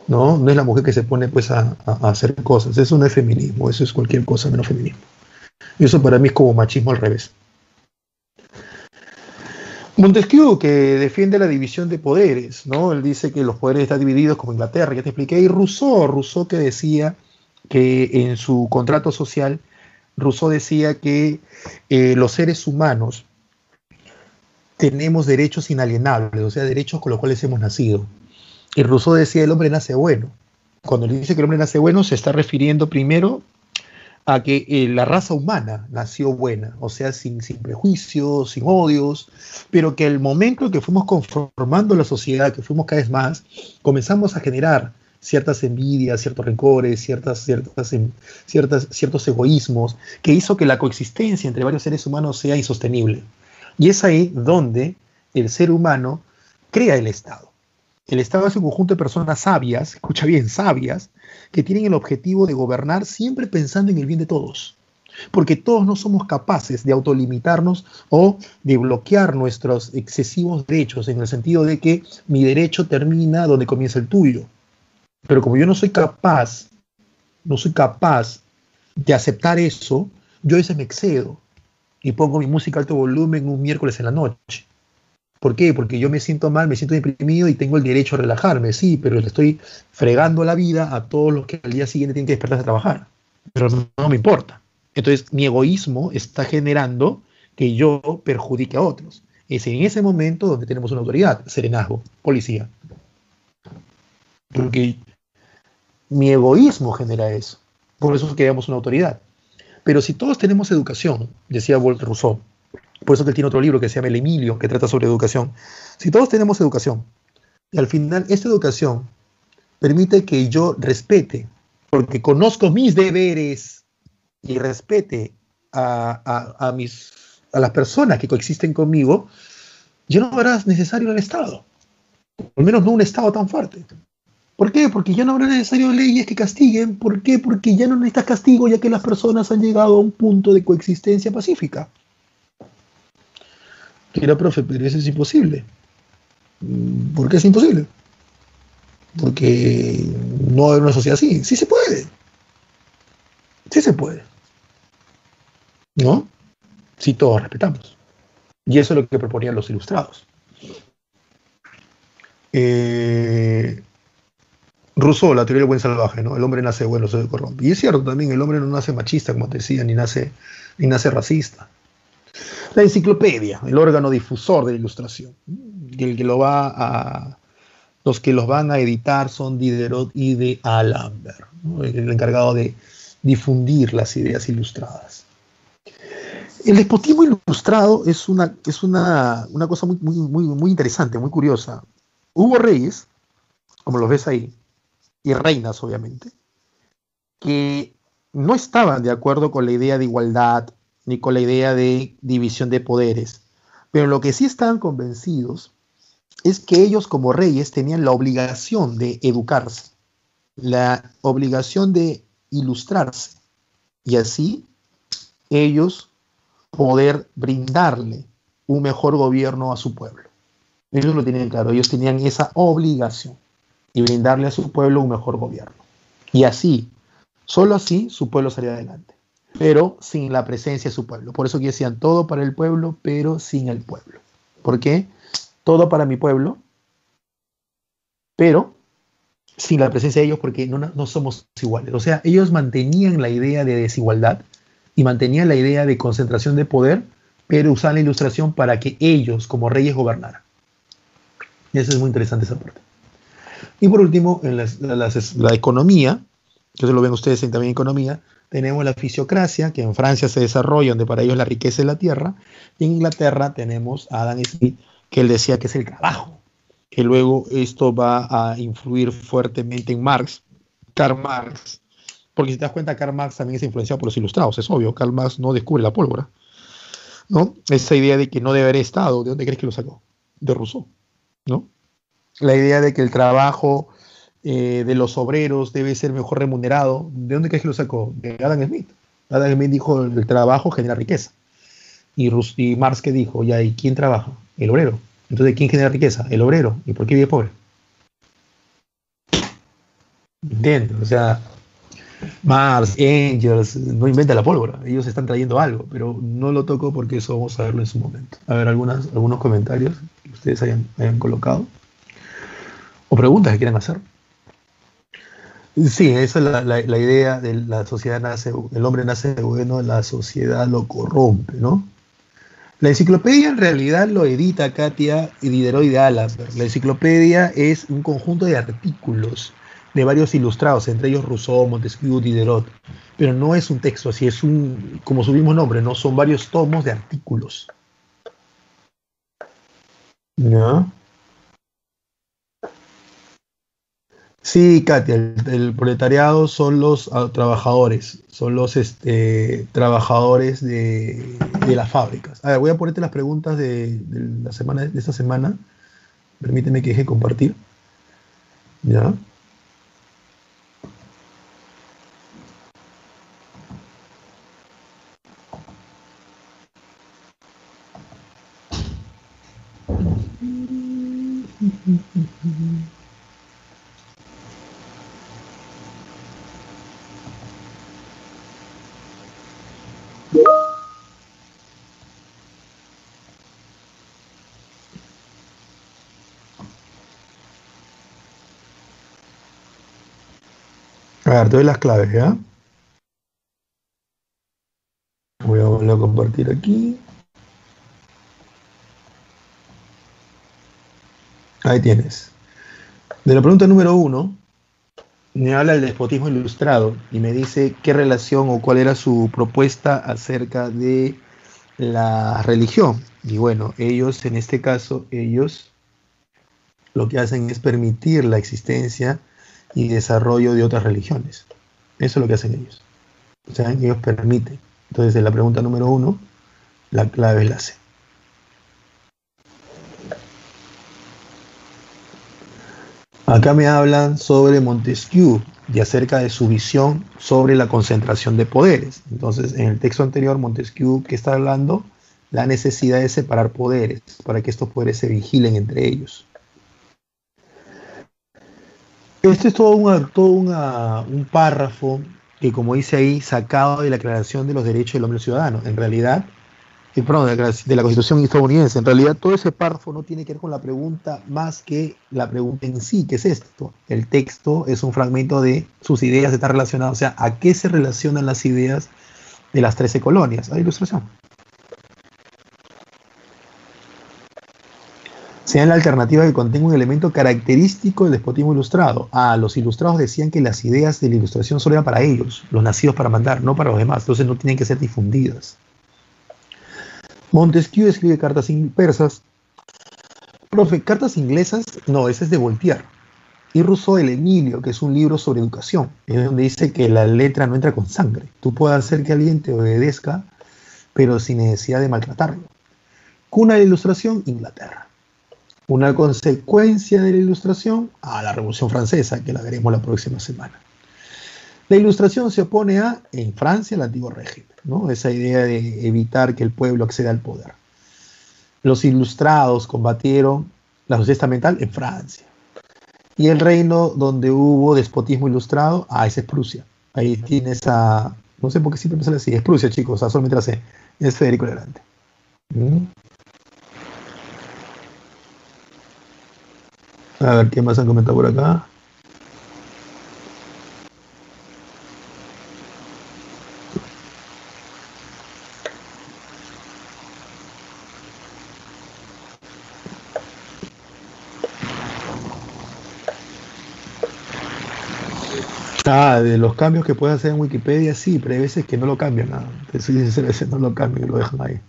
¿no? No es la mujer que se pone pues a hacer cosas. Eso no es feminismo, eso es cualquier cosa menos feminismo. Y eso para mí es como machismo al revés. Montesquieu, que defiende la división de poderes, ¿no? Él dice que los poderes están divididos como Inglaterra, ya te expliqué. Y Rousseau que decía que en su contrato social, Rousseau decía que los seres humanos tenemos derechos inalienables, o sea, derechos con los cuales hemos nacido. Y Rousseau decía, el hombre nace bueno. Cuando le dice que el hombre nace bueno, se está refiriendo primero a que la raza humana nació buena, o sea, sin prejuicios, sin odios, pero que el momento en que fuimos conformando la sociedad, que fuimos cada vez más, comenzamos a generar ciertas envidias, ciertos rencores, ciertos egoísmos, que hizo que la coexistencia entre varios seres humanos sea insostenible. Y es ahí donde el ser humano crea el Estado. El Estado es un conjunto de personas sabias, escucha bien, sabias, que tienen el objetivo de gobernar siempre pensando en el bien de todos. Porque todos no somos capaces de autolimitarnos o de bloquear nuestros excesivos derechos, en el sentido de que mi derecho termina donde comienza el tuyo. Pero como yo no soy capaz de aceptar eso, yo a veces me excedo y pongo mi música a alto volumen un miércoles en la noche. ¿Por qué? Porque yo me siento mal, me siento deprimido y tengo el derecho a relajarme, sí, pero le estoy fregando la vida a todos los que al día siguiente tienen que despertarse a trabajar. Pero no me importa. Entonces, mi egoísmo está generando que yo perjudique a otros. Es en ese momento donde tenemos una autoridad, serenazgo, policía. Porque mi egoísmo genera eso. Por eso creamos una autoridad. Pero si todos tenemos educación, decía Walter Rousseau, por eso que él tiene otro libro que se llama El Emilio, que trata sobre educación. Si todos tenemos educación, y al final esta educación permite que yo respete, porque conozco mis deberes y respete a las personas que coexisten conmigo, ya no habrá necesario el Estado. Al menos no un Estado tan fuerte. ¿Por qué? Porque ya no habrá necesario leyes que castiguen. ¿Por qué? Porque ya no necesitas castigo, ya que las personas han llegado a un punto de coexistencia pacífica. Mira, profe, pero eso es imposible. ¿Por qué es imposible? Porque no hay una sociedad así. Sí se puede. Sí se puede. ¿No? Si todos respetamos. Y eso es lo que proponían los ilustrados. Rousseau, la teoría del buen salvaje, ¿no? El hombre nace bueno, se corrompe. Y es cierto también, el hombre no nace machista, como te decía, ni nace racista. La enciclopedia, el órgano difusor de la ilustración. Los que los van a editar son Diderot y de Alembert, ¿no? El encargado de difundir las ideas ilustradas. El despotismo ilustrado es una cosa muy interesante, muy curiosa. Hubo reyes, como los ves ahí, y reinas, obviamente, que no estaban de acuerdo con la idea de igualdad ni con la idea de división de poderes, pero lo que sí estaban convencidos es que ellos como reyes tenían la obligación de educarse, la obligación de ilustrarse, y así ellos poder brindarle un mejor gobierno a su pueblo. Ellos lo tenían claro, ellos tenían esa obligación y brindarle a su pueblo un mejor gobierno. Y así, solo así, su pueblo salía adelante, pero sin la presencia de su pueblo. Por eso que decían todo para el pueblo, pero sin el pueblo. ¿Por qué? Todo para mi pueblo, pero sin la presencia de ellos, porque no somos iguales. O sea, ellos mantenían la idea de desigualdad y mantenían la idea de concentración de poder, pero usaban la ilustración para que ellos, como reyes, gobernaran. Y eso es muy interesante, esa parte. Y por último, en la economía, que eso lo ven ustedes también en economía, tenemos la fisiocracia, que en Francia se desarrolla, donde para ellos la riqueza es la tierra, y en Inglaterra tenemos a Adam Smith, que él decía que es el trabajo, que luego esto va a influir fuertemente en Marx, Karl Marx, porque si te das cuenta, Karl Marx también es influenciado por los ilustrados, es obvio, Karl Marx no descubre la pólvora, ¿no? Esa idea de que no debe haber Estado, ¿de dónde crees que lo sacó? De Rousseau, ¿no? La idea de que el trabajo de los obreros debe ser mejor remunerado, ¿de dónde crees que lo sacó? De Adam Smith. Adam Smith dijo, el trabajo genera riqueza. Y Marx, ¿qué dijo? Ya, ¿y quién trabaja? El obrero. Entonces, ¿quién genera riqueza? El obrero. ¿Y por qué vive pobre? ¿Entiendes? O sea, Marx, Engels, no inventa la pólvora. Ellos están trayendo algo, pero no lo toco porque eso vamos a verlo en su momento. A ver, algunos comentarios que ustedes hayan colocado. O preguntas que quieran hacer. Sí, esa es la idea de la sociedad nace, el hombre nace bueno, la sociedad lo corrompe, ¿no? La enciclopedia en realidad lo edita Katia y Diderot y de Alembert. La enciclopedia es un conjunto de artículos de varios ilustrados, entre ellos Rousseau, Montesquieu, Diderot, pero no es un texto así, es como su mismo nombre, ¿no? Son varios tomos de artículos. ¿No? Sí, Katia, el proletariado son los trabajadores, son los trabajadores de las fábricas. A ver, voy a ponerte las preguntas de la semana, de esta semana. Permíteme que deje compartir. ¿Ya? A ver, te doy las claves, ¿ya? Voy a volver a compartir aquí. Ahí tienes. De la pregunta número uno, me habla del despotismo ilustrado y me dice qué relación o cuál era su propuesta acerca de la religión. Y bueno, ellos, en este caso, ellos lo que hacen es permitir la existencia y desarrollo de otras religiones. Eso es lo que hacen ellos. O sea, ellos permiten. Entonces, en la pregunta número uno, la clave es la C. Acá me hablan sobre Montesquieu y acerca de su visión sobre la concentración de poderes. Entonces, en el texto anterior, Montesquieu, ¿qué está hablando? La necesidad de separar poderes para que estos poderes se vigilen entre ellos. Este es un párrafo que, como dice ahí, sacado de la Declaración de los Derechos del Hombre Ciudadano. En realidad, perdón, de la Constitución estadounidense. En realidad, todo ese párrafo no tiene que ver con la pregunta más que la pregunta en sí, que es esto. El texto es un fragmento de sus ideas, está relacionado, o sea, ¿a qué se relacionan las ideas de las 13 colonias? A la ilustración. Sean la alternativa que contenga un elemento característico del despotismo ilustrado. Los ilustrados decían que las ideas de la ilustración solo eran para ellos, los nacidos para mandar, no para los demás, entonces no tienen que ser difundidas. Montesquieu escribe cartas persas. Profe, cartas inglesas, no, ese es de Voltaire. Y Rousseau, el Emilio, que es un libro sobre educación, es donde dice que la letra no entra con sangre. Tú puedes hacer que alguien te obedezca, pero sin necesidad de maltratarlo. Cuna de la Ilustración, Inglaterra. Una consecuencia de la Ilustración, la Revolución Francesa, que la veremos la próxima semana. La Ilustración se opone en Francia, el antiguo régimen, ¿no? Esa idea de evitar que el pueblo acceda al poder. Los ilustrados combatieron la sociedad estamental en Francia. Y el reino donde hubo despotismo ilustrado, ese es Prusia. Ahí tienes no sé por qué siempre me sale así, es Prusia, chicos, solamente la sé, es Federico el Grande. A ver, ¿qué más han comentado por acá? De los cambios que puedes hacer en Wikipedia, sí, pero hay veces que no lo cambian nada. Entonces, a veces no lo cambian y lo dejan ahí.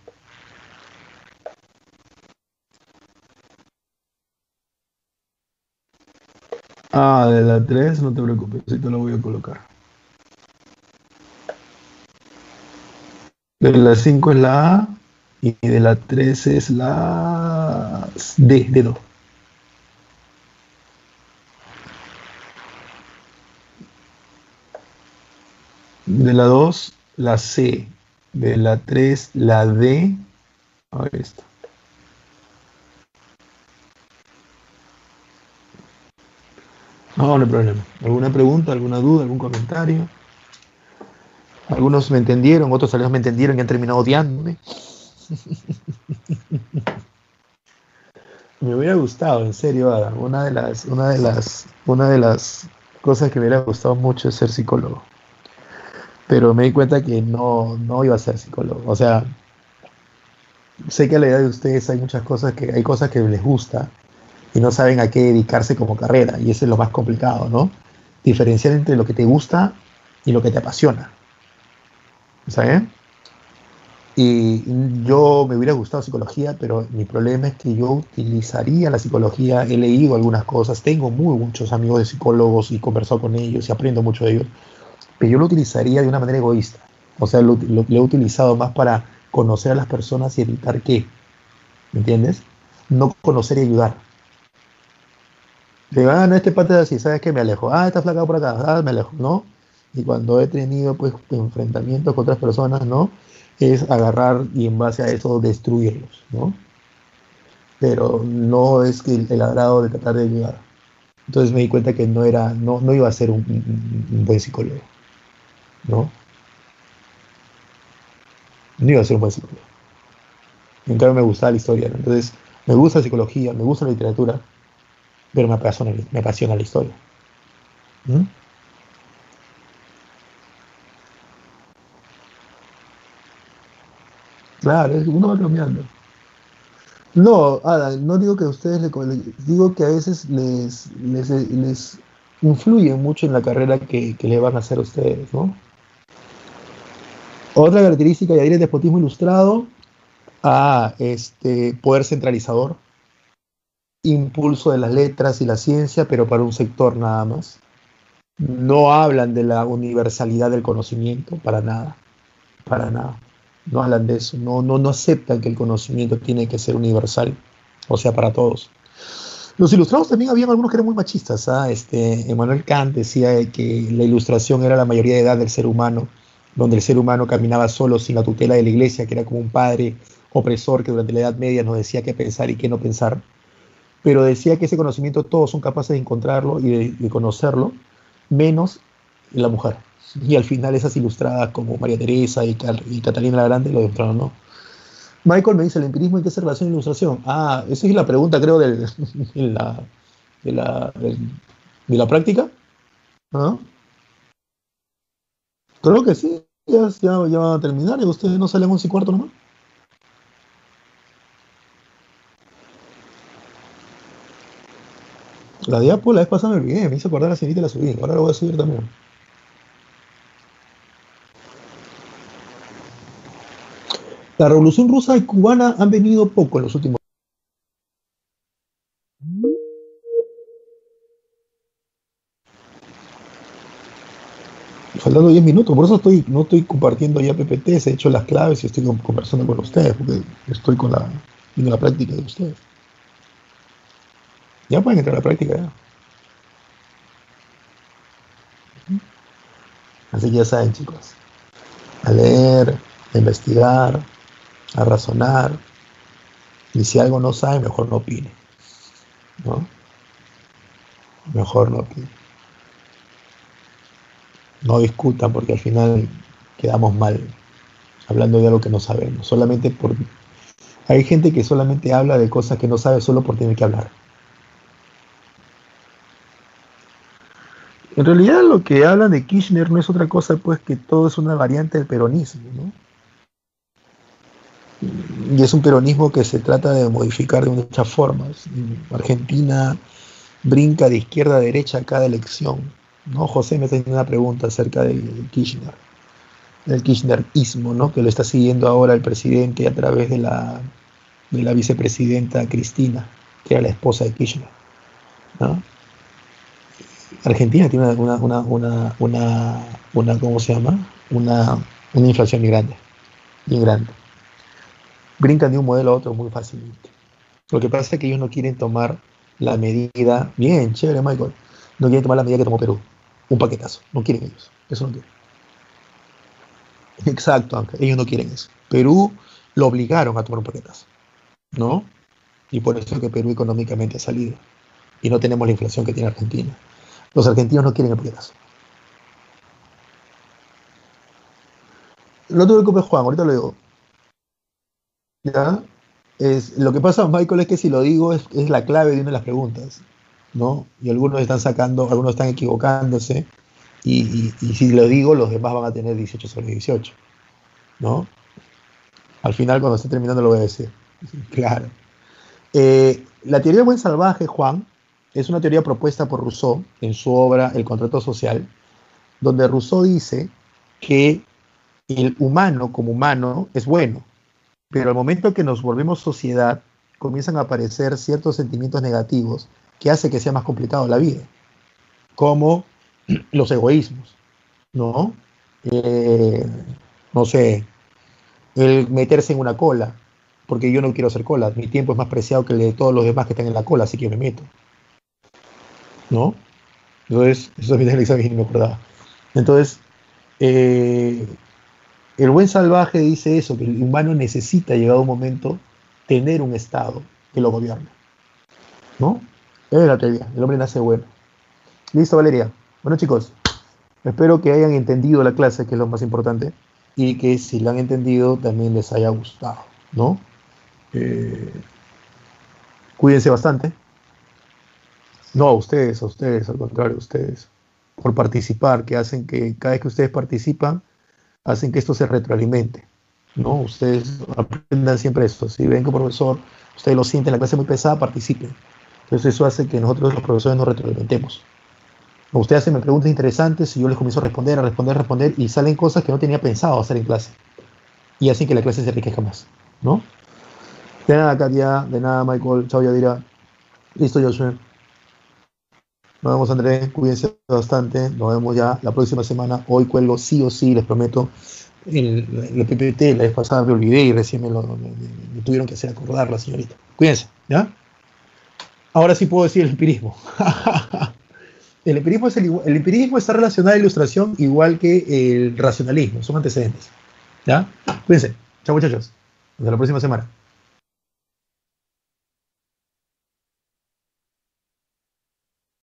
De la 3 no te preocupes, sí te lo voy a colocar. De la 5 es la A y de la 3 es la D, dedo. De la 2, la C. De la 3, la D. A ver esto. No, no hay problema. ¿Alguna pregunta, alguna duda, algún comentario? Algunos me entendieron, otros tal vez me entendieron y han terminado odiándome. Me hubiera gustado, en serio, Ada. Una de las cosas que me hubiera gustado mucho es ser psicólogo. Pero me di cuenta que no iba a ser psicólogo. O sea, sé que a la edad de ustedes hay cosas que les gusta y no saben a qué dedicarse como carrera. Y eso es lo más complicado, ¿no? Diferenciar entre lo que te gusta y lo que te apasiona. ¿Saben? Y yo me hubiera gustado psicología, pero mi problema es que yo utilizaría la psicología, he leído algunas cosas, tengo muchos amigos de psicólogos y he conversado con ellos y aprendo mucho de ellos, pero yo lo utilizaría de una manera egoísta. O sea, lo he utilizado más para conocer a las personas y evitar que, ¿me entiendes? No conocer y ayudar. Le no, este pata es así, ¿sabes qué? Me alejo. Ah, está flaca por acá, me alejo, ¿no? Y cuando he tenido, pues, enfrentamientos con otras personas, ¿no? Es agarrar y en base a eso destruirlos, ¿no? Pero no es que el agrado de tratar de ayudar. Entonces me di cuenta que no iba a ser un buen psicólogo, ¿no? No iba a ser un buen psicólogo. En cambio me gustaba la historia, ¿no? Entonces me gusta la psicología, me gusta la literatura, pero me apasiona la historia. ¿Mm? Claro, uno va cambiando. No, Ada, no digo que a ustedes digo que a veces les influye mucho en la carrera que le van a hacer a ustedes, ¿no? Otra característica de Yadir es despotismo ilustrado, poder centralizador, impulso de las letras y la ciencia, pero para un sector nada más. No hablan de la universalidad del conocimiento, para nada, para nada. No hablan de eso, no aceptan que el conocimiento tiene que ser universal, o sea, para todos. Los ilustrados también habían algunos que eran muy machistas. Emmanuel Kant decía que la ilustración era la mayoría de edad del ser humano, donde el ser humano caminaba solo sin la tutela de la iglesia, que era como un padre opresor que durante la Edad Media nos decía qué pensar y qué no pensar, pero decía que ese conocimiento todos son capaces de encontrarlo y de conocerlo, menos la mujer. Y al final esas ilustradas como María Teresa y Catalina la Grande lo demostraron, ¿no? Michael me dice, ¿el empirismo en qué se relaciona con la ilustración? Ah, esa es la pregunta, creo, de la, de la, de la práctica. ¿Ah? Creo que sí, ya va a terminar y ustedes no salen 11:15 nomás. La diapo la vez pasada me olvidé, me hizo acordar la señorita y la subí, ahora la voy a subir también. La revolución rusa y cubana han venido poco en los últimos. Faltando 10 minutos, por eso no estoy compartiendo ya PPTs, he hecho las claves y estoy conversando con ustedes, porque estoy viendo la práctica de ustedes. Ya pueden entrar a la práctica ya. Así que ya saben, chicos, a leer, a investigar, a razonar, y si algo no sabe, mejor no opine, ¿no? Mejor no opine. No discutan porque al final quedamos mal hablando de algo que no sabemos. Hay gente que solamente habla de cosas que no sabe solo por tener que hablar. En realidad lo que hablan de Kirchner no es otra cosa pues que todo es una variante del peronismo, ¿no? Y es un peronismo que se trata de modificar de muchas formas. Argentina brinca de izquierda a derecha a cada elección, ¿no? José me está haciendo una pregunta acerca de Kirchner, del kirchnerismo, ¿no? Que lo está siguiendo ahora el presidente a través de la vicepresidenta Cristina, que era la esposa de Kirchner, ¿no? Argentina tiene ¿cómo se llama? Una inflación muy grande, bien grande. Brincan de un modelo a otro muy fácilmente. Lo que pasa es que ellos no quieren tomar la medida, bien, chévere Michael, no quieren tomar la medida que tomó Perú, un paquetazo, no quieren ellos, eso no quieren. Exacto, Ángel, ellos no quieren eso. Perú lo obligaron a tomar un paquetazo, ¿no? Y por eso es que Perú económicamente ha salido. Y no tenemos la inflación que tiene Argentina. Los argentinos no quieren el paquetazo. No te preocupes, Juan, ahorita lo digo. ¿Ya? Lo que pasa, Michael, es que si lo digo es la clave de una de las preguntas, ¿no? Y algunos están equivocándose, y si lo digo, los demás van a tener 18 sobre 18, ¿no? Al final, cuando esté terminando, lo voy a decir. Claro. La teoría del buen salvaje, Juan, es una teoría propuesta por Rousseau en su obra El contrato social, donde Rousseau dice que el humano como humano es bueno, pero al momento que nos volvemos sociedad, comienzan a aparecer ciertos sentimientos negativos que hace que sea más complicado la vida, como los egoísmos, ¿no? Eh, no sé, el meterse en una cola, porque yo no quiero hacer cola, mi tiempo es más preciado que el de todos los demás que están en la cola, así que yo me meto, ¿no? Entonces, eso también es el examen y no me acordaba. Entonces, eh, el buen salvaje dice eso, que el humano necesita, llegado un momento, tener un Estado que lo gobierne, ¿no? Es la teoría, el hombre nace bueno. Listo, Valeria. Bueno, chicos, espero que hayan entendido la clase, que es lo más importante, y que si la han entendido también les haya gustado, ¿no? Eh, Cuídense bastante. No, a ustedes, al contrario, a ustedes, por participar, que hacen que cada vez que ustedes participan, hacen que esto se retroalimente, ¿no? Ustedes aprendan siempre esto. Si ven que un profesor, ustedes lo sienten, la clase muy pesada, participen. Entonces eso hace que nosotros los profesores nos retroalimentemos. Ustedes hacen preguntas interesantes y yo les comienzo a responder y salen cosas que no tenía pensado hacer en clase. Y hacen que la clase se enriquezca más, ¿no? De nada, Katia, de nada, Michael, chao, Yadira. Listo, Joshua. Nos vemos, Andrés, cuídense bastante. Nos vemos ya la próxima semana. Hoy cuelgo sí o sí, les prometo. El PPT la vez pasada me olvidé y recién me tuvieron que hacer acordar la señorita. Cuídense, ¿ya? Ahora sí puedo decir el empirismo. El empirismo está relacionado a la ilustración igual que el racionalismo, son antecedentes. ¿Ya? Cuídense. Chao, muchachos. Hasta la próxima semana.